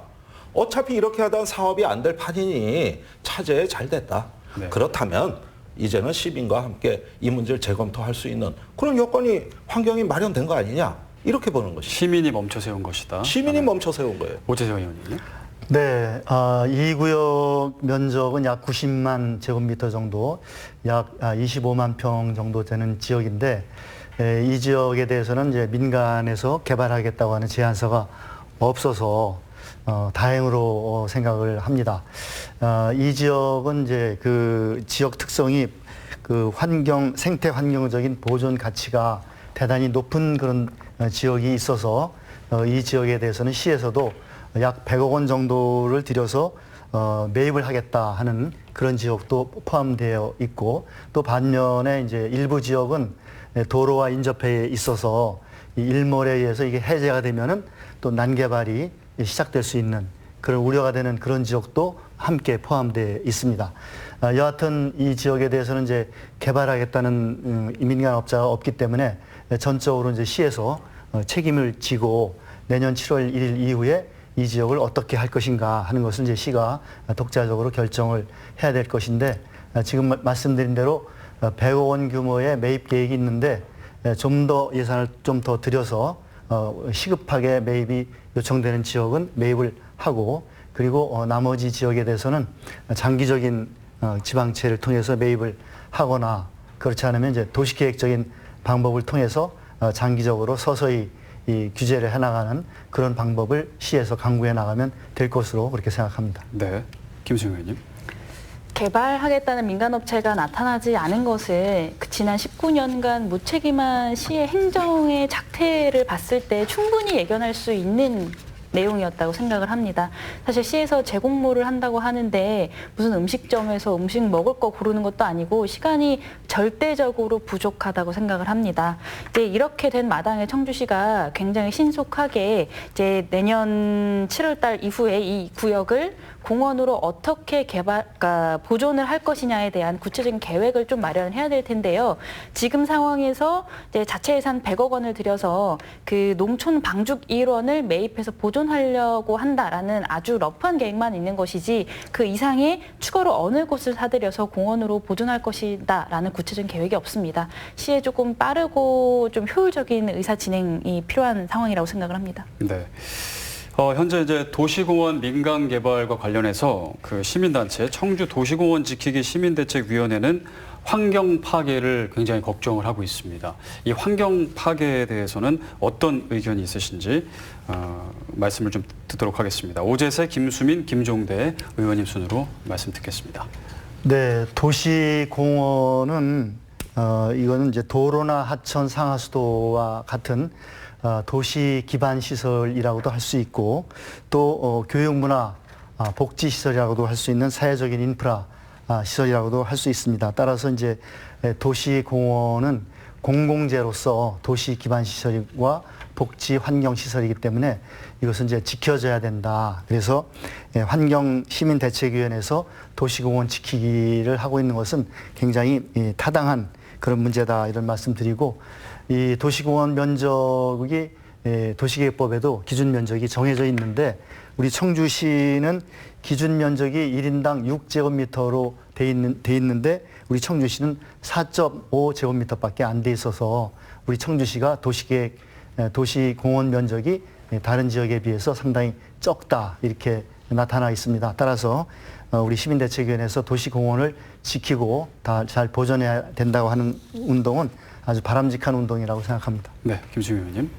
어차피 이렇게 하다 사업이 안 될 판이니 차제에 잘 됐다. 네. 그렇다면 이제는 시민과 함께 이 문제를 재검토할 수 있는 그런 여건이 환경이 마련된 거 아니냐 이렇게 보는 것이죠. 시민이 멈춰 세운 것이다. 시민이 멈춰 세운 거예요. 오재세 의원님. 네, 이 구역 면적은 약 90만 제곱미터 정도, 약 25만 평 정도 되는 지역인데 이 지역에 대해서는 이제 민간에서 개발하겠다고 하는 제안서가 없어서 다행으로 생각을 합니다. 이 지역은 이제 그 지역 특성이 그 생태 환경적인 보존 가치가 대단히 높은 그런 지역이 있어서 이 지역에 대해서는 시에서도 약 100억 원 정도를 들여서 매입을 하겠다 하는 그런 지역도 포함되어 있고, 또 반면에 이제 일부 지역은 도로와 인접해 있어서 이 일몰에 의해서 이게 해제가 되면은 또 난개발이 시작될 수 있는 그런 우려가 되는 그런 지역도 함께 포함되어 있습니다. 여하튼 이 지역에 대해서는 이제 개발하겠다는 민간업자가 없기 때문에 전적으로 이제 시에서 책임을 지고 내년 7월 1일 이후에 이 지역을 어떻게 할 것인가 하는 것을 이제 시가 독자적으로 결정을 해야 될 것인데, 지금 말씀드린 대로 100억 원 규모의 매입 계획이 있는데 좀 더 예산을 좀 더 들여서 시급하게 매입이 요청되는 지역은 매입을 하고, 그리고 나머지 지역에 대해서는 장기적인 지방채를 통해서 매입을 하거나, 그렇지 않으면 이제 도시계획적인 방법을 통해서 장기적으로 서서히 이 규제를 해나가는 그런 방법을 시에서 강구해 나가면 될 것으로 그렇게 생각합니다. 네, 김수영 의원님. 개발하겠다는 민간업체가 나타나지 않은 것을 지난 19년간 무책임한 시의 행정의 작태를 봤을 때 충분히 예견할 수 있는 내용이었다고 생각을 합니다. 사실 시에서 재공모를 한다고 하는데 무슨 음식점에서 음식 먹을 거 고르는 것도 아니고 시간이 절대적으로 부족하다고 생각을 합니다. 이제 이렇게 된 마당에 청주시가 굉장히 신속하게 이제 내년 7월 달 이후에 이 구역을 공원으로 어떻게 그러니까 보존을 할 것이냐에 대한 구체적인 계획을 좀 마련해야 될 텐데요. 지금 상황에서 이제 자체 예산 100억 원을 들여서 그 농촌 방죽 일원을 매입해서 보존하려고 한다라는 아주 러프한 계획만 있는 것이지, 그 이상의 추가로 어느 곳을 사들여서 공원으로 보존할 것이다라는 구체적인 계획이 없습니다. 시에 조금 빠르고 좀 효율적인 의사 진행이 필요한 상황이라고 생각을 합니다. 네. 현재 이제 도시공원 민간 개발과 관련해서 그 시민단체 청주 도시공원 지키기 시민대책위원회는 환경 파괴를 굉장히 걱정을 하고 있습니다. 이 환경 파괴에 대해서는 어떤 의견이 있으신지 말씀을 좀 듣도록 하겠습니다. 오재세, 김수민, 김종대 의원님 순으로 말씀 듣겠습니다. 네, 도시공원은 이거는 이제 도로나 하천, 상하수도와 같은 도시 기반 시설이라고도 할 수 있고, 또 교육문화, 복지 시설이라고도 할 수 있는 사회적인 인프라 시설이라고도 할 수 있습니다. 따라서 이제 도시공원은 공공재로서 도시 기반 시설과 복지 환경 시설이기 때문에 이것은 이제 지켜져야 된다. 그래서 환경시민대책위원회에서 도시공원 지키기를 하고 있는 것은 굉장히 타당한 그런 문제다, 이런 말씀드리고, 이 도시공원 면적이 도시계획법에도 기준 면적이 정해져 있는데, 우리 청주시는 기준 면적이 1인당 6제곱미터로 돼 있는데 우리 청주시는 4.5제곱미터밖에 안 돼 있어서 우리 청주시가 도시공원 면적이 다른 지역에 비해서 상당히 적다, 이렇게 나타나 있습니다. 따라서 우리 시민대책위원회에서 도시공원을 지키고 다 잘 보존해야 된다고 하는 운동은 아주 바람직한 운동이라고 생각합니다. 네, 김수영 의원님.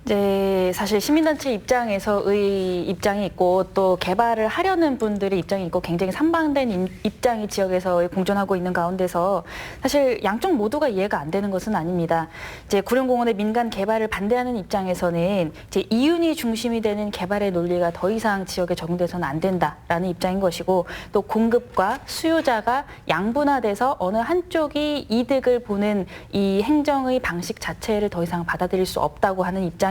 이제 사실 시민단체 입장에서의 입장이 있고, 또 개발을 하려는 분들의 입장이 있고, 굉장히 산방된 입장이 지역에서 공존하고 있는 가운데서 사실 양쪽 모두가 이해가 안 되는 것은 아닙니다. 이제 구룡공원의 민간 개발을 반대하는 입장에서는 이제 이윤이 중심이 되는 개발의 논리가 더 이상 지역에 적용돼서는 안 된다라는 입장인 것이고, 또 공급과 수요자가 양분화돼서 어느 한쪽이 이득을 보는 이 행정의 방식 자체를 더 이상 받아들일 수 없다고 하는 입장이고요.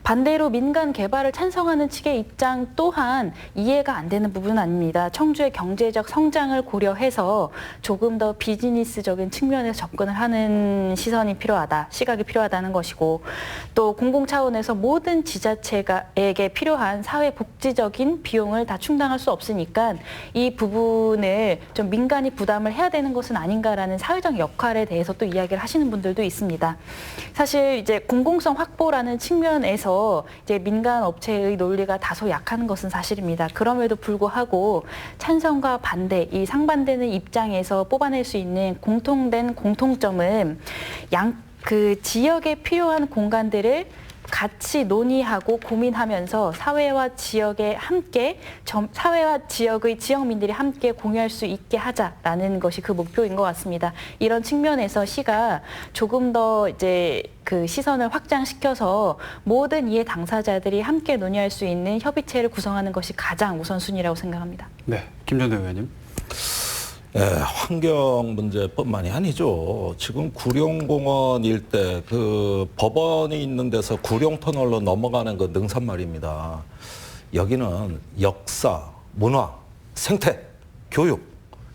반대로 민간 개발을 찬성하는 측의 입장 또한 이해가 안 되는 부분은 아닙니다. 청주의 경제적 성장을 고려해서 조금 더 비즈니스적인 측면에서 접근을 하는 시선이 필요하다, 시각이 필요하다는 것이고, 또 공공 차원에서 모든 지자체에게 필요한 사회 복지적인 비용을 다 충당할 수 없으니까 이 부분을 좀 민간이 부담을 해야 되는 것은 아닌가라는 사회적 역할에 대해서 또 이야기를 하시는 분들도 있습니다. 사실 이제 공공성 확보라는 측면에서 이제 민간 업체의 논리가 다소 약한 것은 사실입니다. 그럼에도 불구하고 찬성과 반대, 이 상반되는 입장에서 뽑아낼 수 있는 공통된 공통점은 그 지역에 필요한 공간들을 같이 논의하고 고민하면서 사회와 지역의 지역민들이 함께 공유할 수 있게 하자라는 것이 그 목표인 것 같습니다. 이런 측면에서 시가 조금 더 이제 그 시선을 확장시켜서 모든 이해 당사자들이 함께 논의할 수 있는 협의체를 구성하는 것이 가장 우선순위라고 생각합니다. 네, 김전대 의원님. 환경 문제뿐만이 아니죠. 지금 구룡공원 일대 그 법원이 있는 데서 구룡터널로 넘어가는 그 능선 말입니다. 여기는 역사, 문화, 생태, 교육,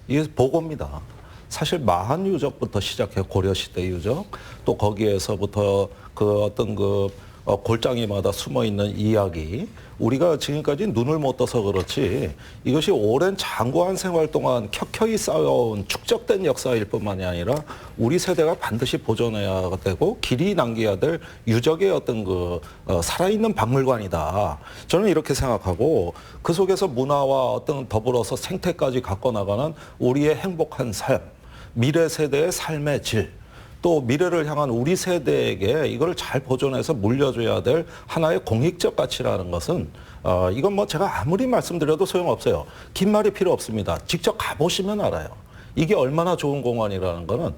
이게 보고입니다. 사실 마한 유적부터 시작해 고려시대 유적, 또 거기에서부터 그 어떤 그 골짜기마다 숨어 있는 이야기, 우리가 지금까지 눈을 못 떠서 그렇지 이것이 오랜 장구한 생활 동안 켜켜이 쌓여온 축적된 역사일 뿐만이 아니라 우리 세대가 반드시 보존해야 되고 길이 남겨야 될 유적의 어떤 그 살아있는 박물관이다. 저는 이렇게 생각하고 그 속에서 문화와 어떤 더불어서 생태까지 갖고 나가는 우리의 행복한 삶, 미래 세대의 삶의 질, 또 미래를 향한 우리 세대에게 이걸 잘 보존해서 물려줘야 될 하나의 공익적 가치라는 것은 이건 뭐 제가 아무리 말씀드려도 소용없어요. 긴 말이 필요 없습니다. 직접 가보시면 알아요. 이게 얼마나 좋은 공원이라는 거는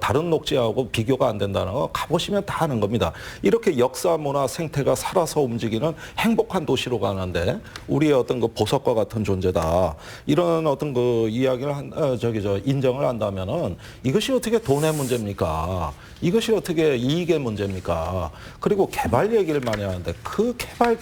다른 녹지하고 비교가 안 된다는 거 가보시면 다 아는 겁니다. 이렇게 역사, 문화, 생태가 살아서 움직이는 행복한 도시로 가는데 우리의 어떤 그 보석과 같은 존재다. 이런 어떤 그 이야기를 인정을 한다면은 이것이 어떻게 돈의 문제입니까? 이것이 어떻게 이익의 문제입니까? 그리고 개발 얘기를 많이 하는데 그 개발.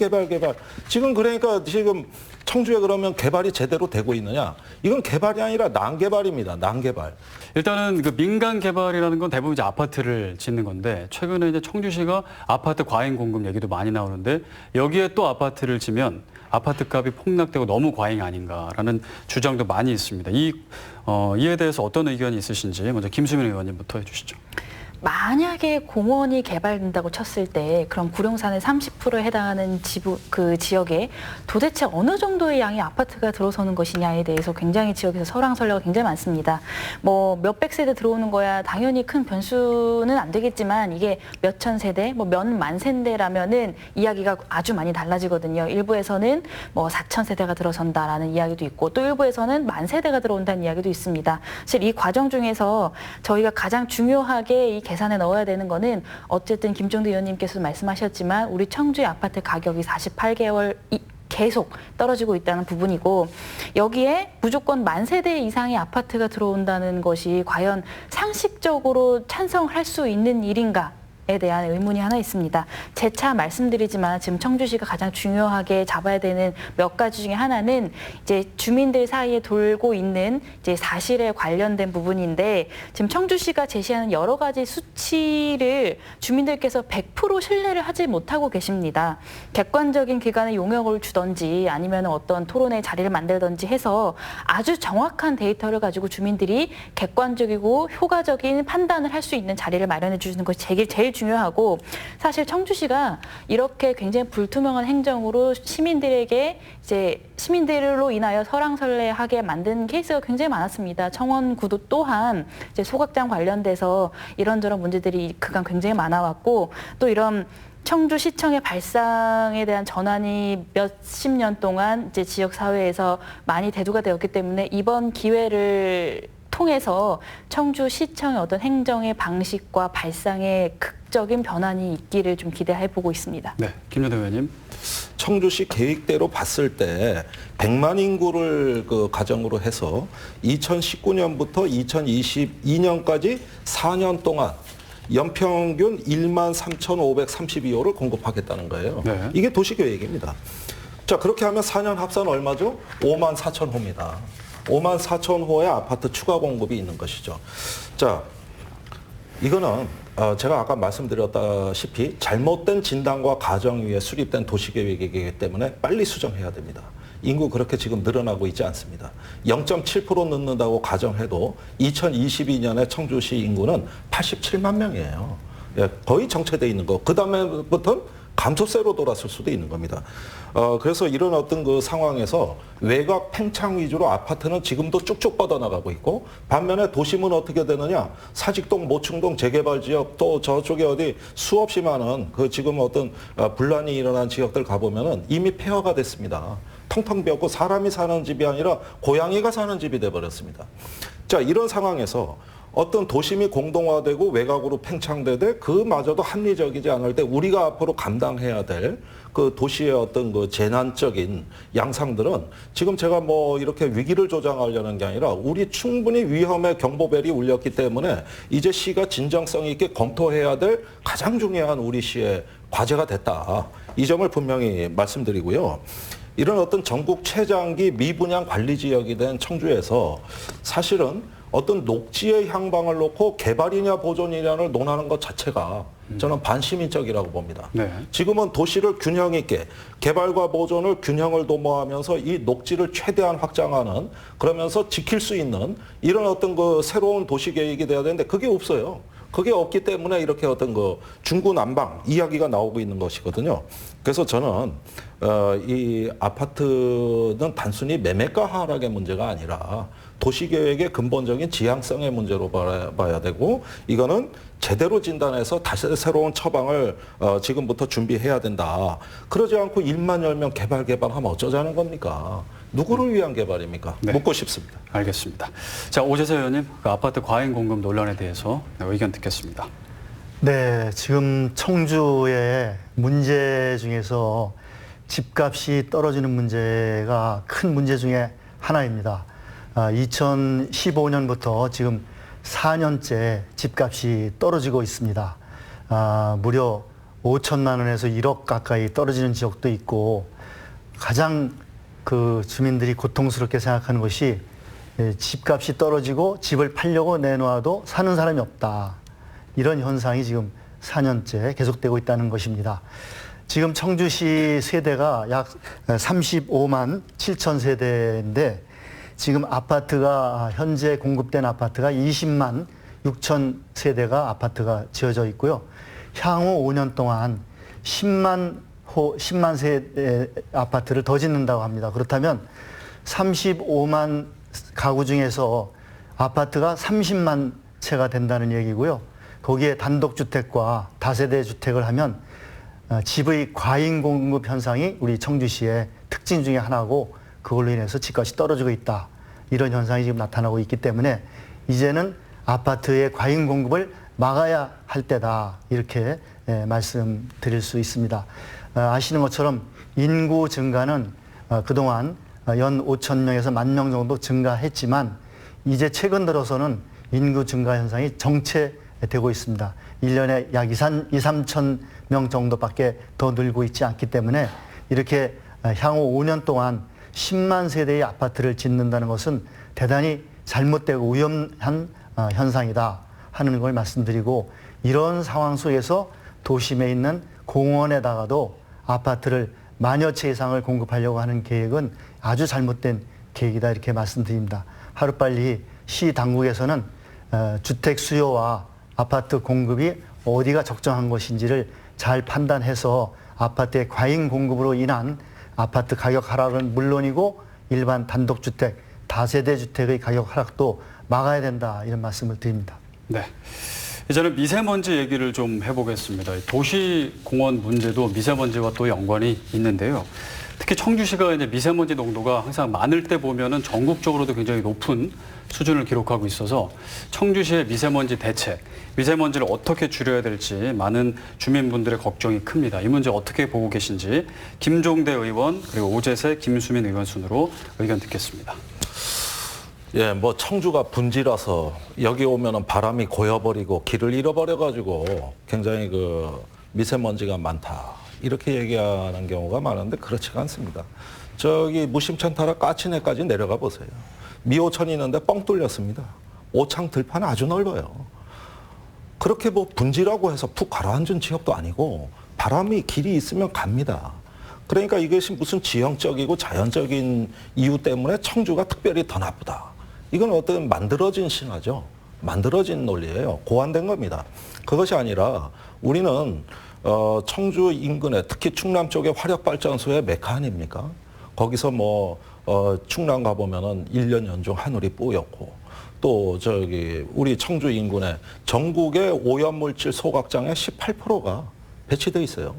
지금 그러니까 지금 청주에 그러면 개발이 제대로 되고 있느냐? 이건 개발이 아니라 난개발입니다. 난개발. 일단은 그 민간 개발이라는 건 대부분 이제 아파트를 짓는 건데 최근에 이제 청주시가 아파트 과잉 공급 얘기도 많이 나오는데 여기에 또 아파트를 지면 아파트 값이 폭락되고 너무 과잉 아닌가라는 주장도 많이 있습니다. 이에 대해서 어떤 의견이 있으신지 먼저 김수민 의원님부터 해주시죠. 만약에 공원이 개발된다고 쳤을 때 그럼 구룡산의 30%에 해당하는 그 지역에 도대체 어느 정도의 양의 아파트가 들어서는 것이냐에 대해서 굉장히 지역에서 설왕설래가 굉장히 많습니다. 뭐 몇백 세대 들어오는 거야 당연히 큰 변수는 안 되겠지만 이게 몇천 세대, 뭐 몇만 세대라면은 이야기가 아주 많이 달라지거든요. 일부에서는 뭐 4천 세대가 들어선다라는 이야기도 있고 또 일부에서는 만 세대가 들어온다는 이야기도 있습니다. 사실 이 과정 중에서 저희가 가장 중요하게 이 계산에 넣어야 되는 거는 어쨌든 김종대 의원님께서 말씀하셨지만 우리 청주의 아파트 가격이 48개월 계속 떨어지고 있다는 부분이고 여기에 무조건 만 세대 이상의 아파트가 들어온다는 것이 과연 상식적으로 찬성할 수 있는 일인가? 에 대한 의문이 하나 있습니다. 재차 말씀드리지만 지금 청주시가 가장 중요하게 잡아야 되는 몇 가지 중에 하나는 이제 주민들 사이에 돌고 있는 이제 사실에 관련된 부분인데 지금 청주시가 제시하는 여러 가지 수치를 주민들께서 100% 신뢰를 하지 못하고 계십니다. 객관적인 기관에 용역을 주던지 아니면 어떤 토론회 자리를 만들던지 해서 아주 정확한 데이터를 가지고 주민들이 객관적이고 효과적인 판단을 할 수 있는 자리를 마련해 주시는 것이 제일 중요하고 사실 청주시가 이렇게 굉장히 불투명한 행정으로 시민들에게 이제 시민들로 인하여 설왕설래하게 만든 케이스가 굉장히 많았습니다. 청원구도 또한 이제 소각장 관련돼서 이런저런 문제들이 그간 굉장히 많아왔고 또 이런 청주시청의 발상에 대한 전환이 몇십 년 동안 이제 지역 사회에서 많이 대두가 되었기 때문에 이번 기회를 통해서 청주시청의 어떤 행정의 방식과 발상의 극적인 변환이 있기를 좀 기대해 보고 있습니다. 네, 김전대 의원님. 청주시 계획대로 봤을 때 100만 인구를 그 가정으로 해서 2019년부터 2022년까지 4년 동안 연평균 13,532호를 공급하겠다는 거예요. 네. 이게 도시계획입니다. 자, 그렇게 하면 4년 합산 얼마죠? 54,000호입니다. 54,000호의 아파트 추가 공급이 있는 것이죠. 자, 이거는 제가 아까 말씀드렸다시피 잘못된 진단과 가정 위에 수립된 도시계획이기 때문에 빨리 수정해야 됩니다. 인구 그렇게 지금 늘어나고 있지 않습니다. 0.7% 늦는다고 가정해도 2022년에 청주시 인구는 87만 명이에요. 예, 거의 정체돼 있는 거. 그 다음에부터는 감소세로 돌았을 수도 있는 겁니다. 그래서 이런 어떤 그 상황에서 외곽 팽창 위주로 아파트는 지금도 쭉쭉 뻗어나가고 있고, 반면에 도심은 어떻게 되느냐, 사직동, 모충동 재개발 지역, 또 저쪽에 어디 수없이 많은 그 지금 어떤 분란이 일어난 지역들 가보면은 이미 폐허가 됐습니다. 텅텅 비었고 사람이 사는 집이 아니라 고양이가 사는 집이 돼버렸습니다. 자, 이런 상황에서 어떤 도심이 공동화되고 외곽으로 팽창되되 그마저도 합리적이지 않을 때 우리가 앞으로 감당해야 될 그 도시의 어떤 그 재난적인 양상들은 지금 제가 뭐 이렇게 위기를 조장하려는 게 아니라 우리 충분히 위험의 경보벨이 울렸기 때문에 이제 시가 진정성 있게 검토해야 될 가장 중요한 우리 시의 과제가 됐다. 이 점을 분명히 말씀드리고요. 이런 어떤 전국 최장기 미분양 관리 지역이 된 청주에서 사실은 어떤 녹지의 향방을 놓고 개발이냐 보존이냐를 논하는 것 자체가 저는 반시민적이라고 봅니다. 네. 지금은 도시를 균형 있게 개발과 보존을 균형을 도모하면서 이 녹지를 최대한 확장하는, 그러면서 지킬 수 있는 이런 어떤 그 새로운 도시 계획이 돼야 되는데 그게 없어요. 그게 없기 때문에 이렇게 어떤 그 중구난방 이야기가 나오고 있는 것이거든요. 그래서 저는 이 아파트는 단순히 매매가 하락의 문제가 아니라 도시계획의 근본적인 지향성의 문제로 봐야 되고, 이거는 제대로 진단해서 다시 새로운 처방을 지금부터 준비해야 된다. 그러지 않고 일만 열면 개발하면 어쩌자는 겁니까? 누구를 위한 개발입니까? 네. 묻고 싶습니다. 알겠습니다. 자, 오재세 의원님, 그 아파트 과잉 공급 논란에 대해서 의견 듣겠습니다. 네, 지금 청주의 문제 중에서 집값이 떨어지는 문제가 큰 문제 중에 하나입니다. 2015년부터 지금 4년째 집값이 떨어지고 있습니다. 무려 5천만 원에서 1억 가까이 떨어지는 지역도 있고, 가장 그 주민들이 고통스럽게 생각하는 것이 집값이 떨어지고 집을 팔려고 내놓아도 사는 사람이 없다. 이런 현상이 지금 4년째 계속되고 있다는 것입니다. 지금 청주시 세대가 약 35만 7천 세대인데, 지금 아파트가 현재 공급된 아파트가 20만 6천 세대가 아파트가 지어져 있고요. 향후 5년 동안 10만 세대 아파트를 더 짓는다고 합니다. 그렇다면 35만 가구 중에서 아파트가 30만 채가 된다는 얘기고요. 거기에 단독주택과 다세대 주택을 하면 집의 과잉 공급 현상이 우리 청주시의 특징 중에 하나고, 그걸로 인해서 집값이 떨어지고 있다. 이런 현상이 지금 나타나고 있기 때문에 이제는 아파트의 과잉 공급을 막아야 할 때다. 이렇게 말씀드릴 수 있습니다. 아시는 것처럼 인구 증가는 그동안 연 5천 명에서 1만 명 정도 증가했지만, 이제 최근 들어서는 인구 증가 현상이 정체되고 있습니다. 1년에 약 2, 3천 명 정도밖에 더 늘고 있지 않기 때문에 이렇게 향후 5년 동안 10만 세대의 아파트를 짓는다는 것은 대단히 잘못되고 위험한 현상이다 하는 걸 말씀드리고, 이런 상황 속에서 도심에 있는 공원에다가도 아파트를 만여 채 이상을 공급하려고 하는 계획은 아주 잘못된 계획이다, 이렇게 말씀드립니다. 하루빨리 시 당국에서는 주택 수요와 아파트 공급이 어디가 적정한 것인지를 잘 판단해서 아파트의 과잉 공급으로 인한 아파트 가격 하락은 물론이고 일반 단독주택, 다세대 주택의 가격 하락도 막아야 된다, 이런 말씀을 드립니다. 네. 이제는 미세먼지 얘기를 좀 해보겠습니다. 도시공원 문제도 미세먼지와 또 연관이 있는데요. 특히 청주시가 이제 미세먼지 농도가 항상 많을 때 보면은 전국적으로도 굉장히 높은 수준을 기록하고 있어서 청주시의 미세먼지 대책, 미세먼지를 어떻게 줄여야 될지 많은 주민분들의 걱정이 큽니다. 이 문제 어떻게 보고 계신지 김종대 의원 그리고 오재세, 김수민 의원 순으로 의견 듣겠습니다. 예, 뭐 청주가 분지라서 여기 오면은 바람이 고여버리고 길을 잃어버려가지고 굉장히 그 미세먼지가 많다, 이렇게 얘기하는 경우가 많은데 그렇지가 않습니다. 저기 무심천 타라 까치내까지 내려가 보세요. 미호천이 있는데 뻥 뚫렸습니다. 오창 들판은 아주 넓어요. 그렇게 뭐 분지라고 해서 푹 가라앉은 지역도 아니고 바람이 길이 있으면 갑니다. 그러니까 이것이 무슨 지형적이고 자연적인 이유 때문에 청주가 특별히 더 나쁘다. 이건 어떤 만들어진 신화죠. 만들어진 논리예요. 고안된 겁니다. 그것이 아니라 우리는 청주 인근에 특히 충남 쪽의 화력발전소의 메카 아닙니까? 거기서 충남 가보면은 1년 연중 하늘이 뿌옇고 또 우리 청주 인근에 전국의 오염물질 소각장의 18%가 배치돼 있어요.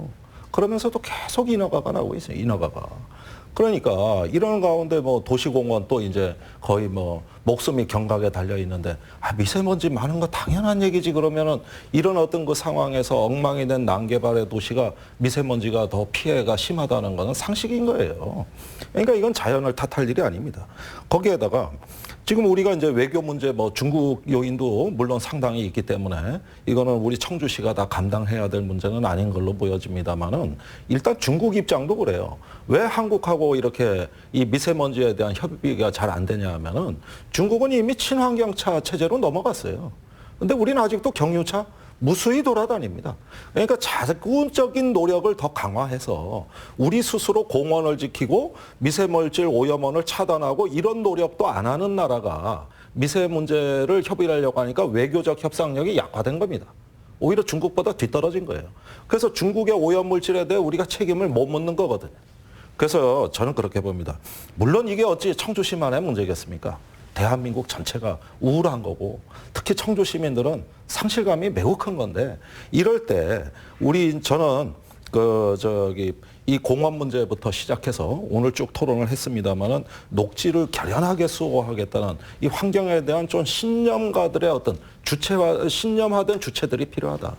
그러면서도 계속 인허가가 나오고 있어요. 인허가가. 그러니까 이런 가운데 도시공원 또 이제 거의 목숨이 경각에 달려 있는데 미세먼지 많은 거 당연한 얘기지. 그러면은 이런 어떤 그 상황에서 엉망이 된 난개발의 도시가 미세먼지가 더 피해가 심하다는 거는 상식인 거예요. 그러니까 이건 자연을 탓할 일이 아닙니다. 거기에다가 지금 우리가 이제 외교 문제 중국 요인도 물론 상당히 있기 때문에 이거는 우리 청주시가 다 감당해야 될 문제는 아닌 걸로 보여집니다만은 일단 중국 입장도 그래요. 왜 한국하고 이렇게 이 미세먼지에 대한 협의가 잘 안 되냐 하면은 중국은 이미 친환경차 체제로 넘어갔어요. 근데 우리는 아직도 경유차 무수히 돌아다닙니다. 그러니까 자국적인 노력을 더 강화해서 우리 스스로 공원을 지키고 미세물질 오염원을 차단하고 이런 노력도 안 하는 나라가 미세 문제를 협의하려고 하니까 외교적 협상력이 약화된 겁니다. 오히려 중국보다 뒤떨어진 거예요. 그래서 중국의 오염물질에 대해 우리가 책임을 못 묻는 거거든요. 그래서 저는 그렇게 봅니다. 물론 이게 어찌 청주시만의 문제겠습니까? 대한민국 전체가 우울한 거고 특히 청주 시민들은 상실감이 매우 큰 건데 이럴 때 저는 이 공원 문제부터 시작해서 오늘 쭉 토론을 했습니다만은 녹지를 결연하게 수호하겠다는 이 환경에 대한 좀 신념가들의 어떤 신념화된 주체들이 필요하다.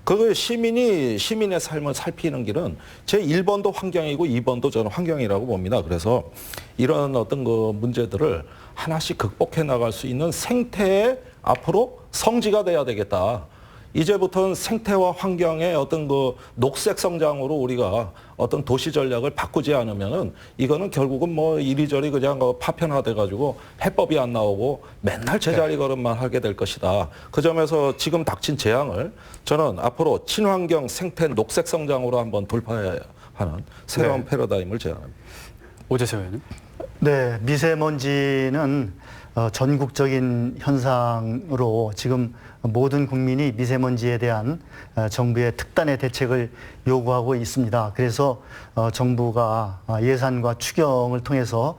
그걸 시민의 삶을 살피는 길은 제 1번도 환경이고 2번도 저는 환경이라고 봅니다. 그래서 이런 어떤 그 문제들을 하나씩 극복해 나갈 수 있는 생태의 앞으로 성지가 돼야 되겠다. 이제부터는 생태와 환경의 어떤 그 녹색 성장으로 우리가 어떤 도시 전략을 바꾸지 않으면은 이거는 결국은 이리저리 그냥 파편화돼 가지고 해법이 안 나오고 맨날 제자리 걸음만 하게 될 것이다. 그 점에서 지금 닥친 재앙을 저는 앞으로 친환경 생태 녹색 성장으로 한번 돌파해야 하는 새로운 패러다임을 제안합니다. 오재세 의원님. 네, 미세먼지는 전국적인 현상으로 지금 모든 국민이 미세먼지에 대한 정부의 특단의 대책을 요구하고 있습니다. 그래서 정부가 예산과 추경을 통해서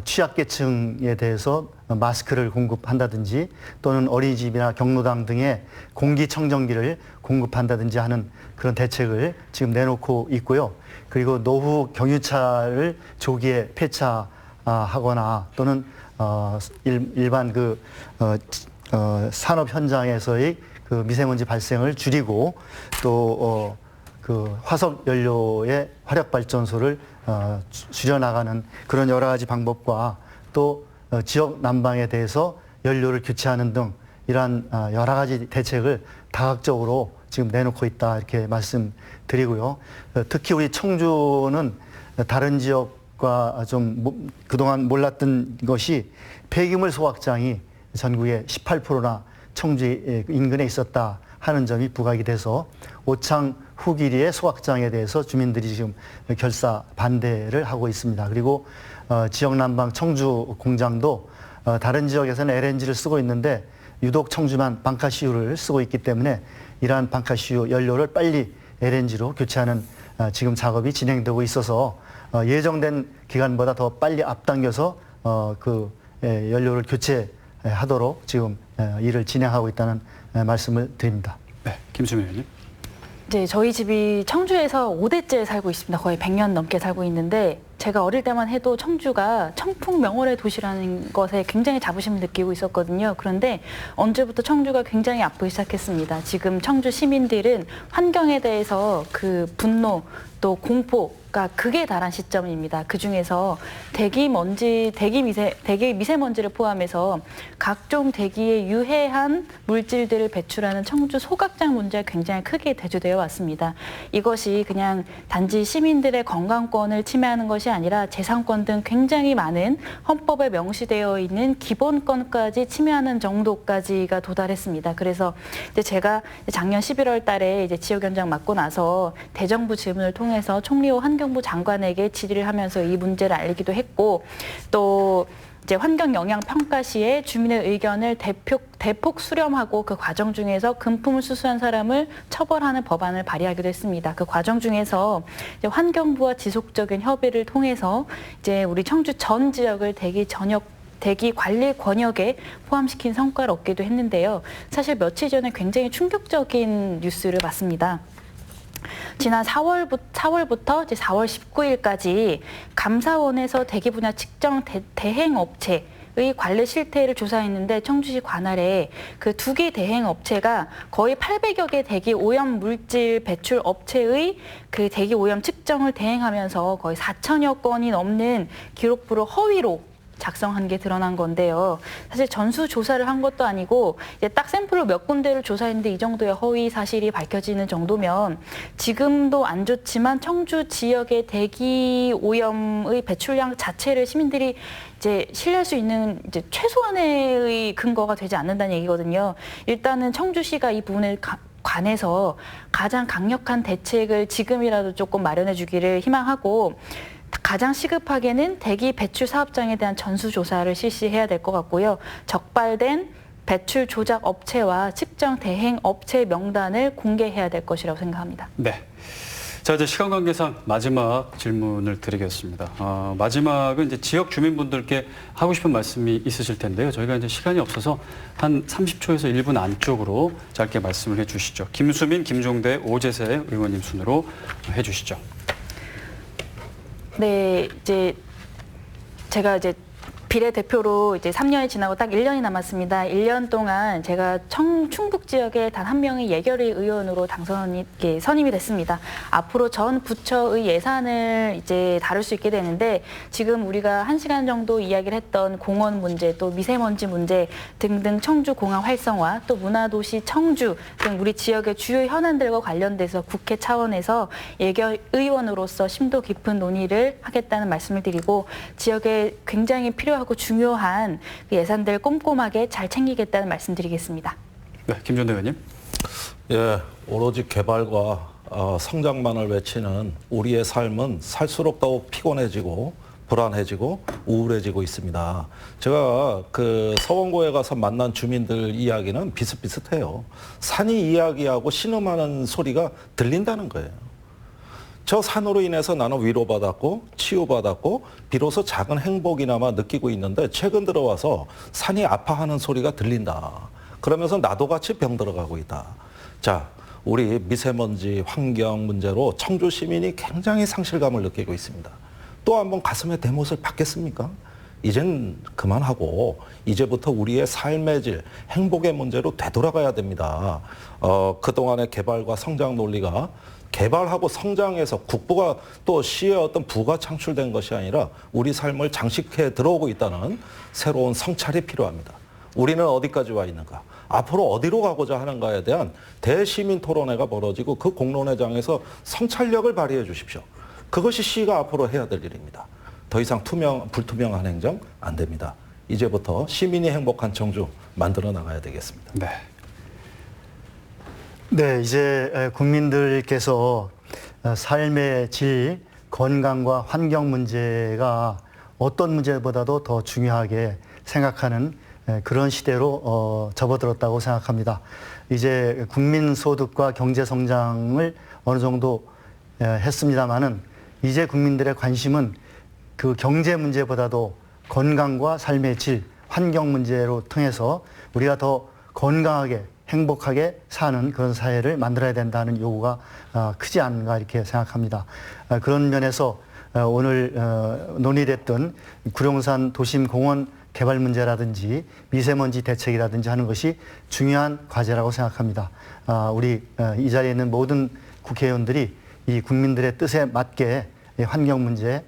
취약계층에 대해서 마스크를 공급한다든지 또는 어린이집이나 경로당 등의 공기청정기를 공급한다든지 하는 그런 대책을 지금 내놓고 있고요. 그리고 노후 경유차를 조기에 폐차하거나 또는 일반 산업 현장에서의 그 미세먼지 발생을 줄이고 또 그 화석 연료의 화력 발전소를 줄여나가는 그런 여러 가지 방법과 또 지역 난방에 대해서 연료를 교체하는 등 이러한 여러 가지 대책을 다각적으로 지금 내놓고 있다 이렇게 말씀드리고요. 특히 우리 청주는 다른 지역과 좀 그동안 몰랐던 것이 폐기물 소각장이 전국에 18%나 청주 인근에 있었다 하는 점이 부각이 돼서 오창 후기리의 소각장에 대해서 주민들이 지금 결사 반대를 하고 있습니다. 그리고 지역 난방 청주 공장도 다른 지역에서는 LNG를 쓰고 있는데 유독 청주만 방카시유를 쓰고 있기 때문에 이러한 방카시유 연료를 빨리 LNG로 교체하는 지금 작업이 진행되고 있어서 예정된 기간보다 더 빨리 앞당겨서 연료를 교체하도록 지금 일을 진행하고 있다는 말씀을 드립니다. 네, 김수미 의원님. 이제 저희 집이 청주에서 5대째 살고 있습니다. 거의 100년 넘게 살고 있는데 제가 어릴 때만 해도 청주가 청풍명월의 도시라는 것에 굉장히 자부심을 느끼고 있었거든요. 그런데 언제부터 청주가 굉장히 아프기 시작했습니다. 지금 청주 시민들은 환경에 대해서 그 분노 또 공포가 극에 달한 시점입니다. 그중에서 대기 미세먼지를 포함해서 각종 대기에 유해한 물질들을 배출하는 청주 소각장 문제가 굉장히 크게 대두되어 왔습니다. 이것이 그냥 단지 시민들의 건강권을 침해하는 것이 아니라 재산권 등 굉장히 많은 헌법에 명시되어 있는 기본권까지 침해하는 정도까지가 도달했습니다. 그래서 이제 제가 작년 11월 달에 이제 지역위원장 맡고 나서 대정부 질문을 통해서 총리와 환경부 장관에게 질의를 하면서 이 문제를 알리기도 했고 또 이제 환경 영향 평가 시에 주민의 의견을 대폭 수렴하고 그 과정 중에서 금품을 수수한 사람을 처벌하는 법안을 발의하기도 했습니다. 그 과정 중에서 이제 환경부와 지속적인 협의를 통해서 이제 우리 청주 전 지역을 대기 관리 권역에 포함시킨 성과를 얻기도 했는데요. 사실 며칠 전에 굉장히 충격적인 뉴스를 봤습니다. 지난 4월부터 이제 4월 19일까지 감사원에서 대기 분야 측정 대행 업체의 관리 실태를 조사했는데 청주시 관할에 그 2개 대행 업체가 거의 800여 개 대기 오염 물질 배출 업체의 그 대기 오염 측정을 대행하면서 거의 4천여 건이 넘는 기록부를 허위로 작성한 게 드러난 건데요. 사실 전수 조사를 한 것도 아니고 이제 딱 샘플로 몇 군데를 조사했는데 이 정도의 허위 사실이 밝혀지는 정도면 지금도 안 좋지만 청주 지역의 대기 오염의 배출량 자체를 시민들이 이제 신뢰할 수 있는 이제 최소한의 근거가 되지 않는다는 얘기거든요. 일단은 청주시가 이 부분을 관해서 가장 강력한 대책을 지금이라도 조금 마련해 주기를 희망하고 가장 시급하게는 대기 배출 사업장에 대한 전수조사를 실시해야 될 것 같고요. 적발된 배출 조작 업체와 측정 대행 업체 명단을 공개해야 될 것이라고 생각합니다. 네. 자, 이제 시간 관계상 마지막 질문을 드리겠습니다. 마지막은 이제 지역 주민분들께 하고 싶은 말씀이 있으실 텐데요. 저희가 이제 시간이 없어서 한 30초에서 1분 안쪽으로 짧게 말씀을 해주시죠. 김수민, 김종대, 오재세 의원님 순으로 해주시죠. 네, 이제 제가 이제 비례대표로 이제 3년이 지나고 딱 1년이 남았습니다. 1년 동안 제가 충북 지역에 단 한 명의 예결위 의원으로 선임이 됐습니다. 앞으로 전 부처의 예산을 이제 다룰 수 있게 되는데 지금 우리가 1시간 정도 이야기를 했던 공원 문제, 또 미세먼지 문제 등등 청주 공항 활성화, 또 문화도시 청주 등 우리 지역의 주요 현안들과 관련돼서 국회 차원에서 예결의원으로서 심도 깊은 논의를 하겠다는 말씀을 드리고 지역에 굉장히 필요하고 중요한 예산들 꼼꼼하게 잘 챙기겠다는 말씀드리겠습니다. 네, 김종대 의원님. 예, 오로지 개발과 성장만을 외치는 우리의 삶은 살수록 더욱 피곤해지고 불안해지고 우울해지고 있습니다. 제가 그 서원고에 가서 만난 주민들 이야기는 비슷비슷해요. 산이 이야기하고 신음하는 소리가 들린다는 거예요. 저 산으로 인해서 나는 위로받았고 치유받았고 비로소 작은 행복이나마 느끼고 있는데 최근 들어와서 산이 아파하는 소리가 들린다. 그러면서 나도 같이 병들어가고 있다. 자, 우리 미세먼지 환경 문제로 청주 시민이 굉장히 상실감을 느끼고 있습니다. 또 한번 가슴에 대못을 받겠습니까? 이젠 그만하고 이제부터 우리의 삶의 질, 행복의 문제로 되돌아가야 됩니다. 그동안의 개발과 성장 논리가 개발하고 성장해서 국부가 또 시의 어떤 부가 창출된 것이 아니라 우리 삶을 장식해 들어오고 있다는 새로운 성찰이 필요합니다. 우리는 어디까지 와 있는가? 앞으로 어디로 가고자 하는가에 대한 대시민 토론회가 벌어지고 그 공론회장에서 성찰력을 발휘해 주십시오. 그것이 시가 앞으로 해야 될 일입니다. 더 이상 불투명한 행정 안 됩니다. 이제부터 시민이 행복한 청주 만들어 나가야 되겠습니다. 네. 네, 이제 국민들께서 삶의 질, 건강과 환경 문제가 어떤 문제보다도 더 중요하게 생각하는 그런 시대로 접어들었다고 생각합니다. 이제 국민 소득과 경제 성장을 어느 정도 했습니다마는 이제 국민들의 관심은 그 경제 문제보다도 건강과 삶의 질, 환경 문제로 통해서 우리가 더 건강하게 행복하게 사는 그런 사회를 만들어야 된다는 요구가 크지 않은가 이렇게 생각합니다. 그런 면에서 오늘 논의됐던 구룡산 도심공원 개발 문제라든지 미세먼지 대책이라든지 하는 것이 중요한 과제라고 생각합니다. 우리 이 자리에 있는 모든 국회의원들이 이 국민들의 뜻에 맞게 환경 문제,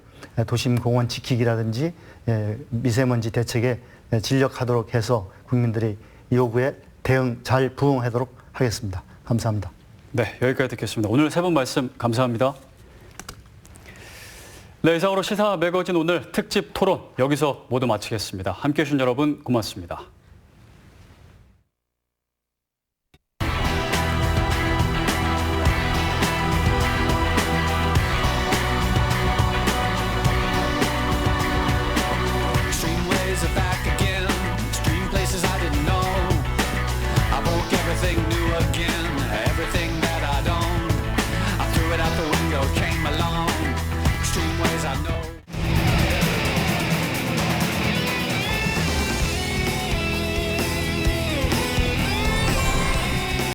도심공원 지키기라든지 미세먼지 대책에 진력하도록 해서 국민들의 요구에 대응 잘 부응하도록 하겠습니다. 감사합니다. 네, 여기까지 듣겠습니다. 오늘 세 분 말씀 감사합니다. 네, 이상으로 시사 매거진 오늘 특집 토론 여기서 모두 마치겠습니다. 함께해 주신 여러분 고맙습니다. Extreme ways of came along. Extreme ways I know.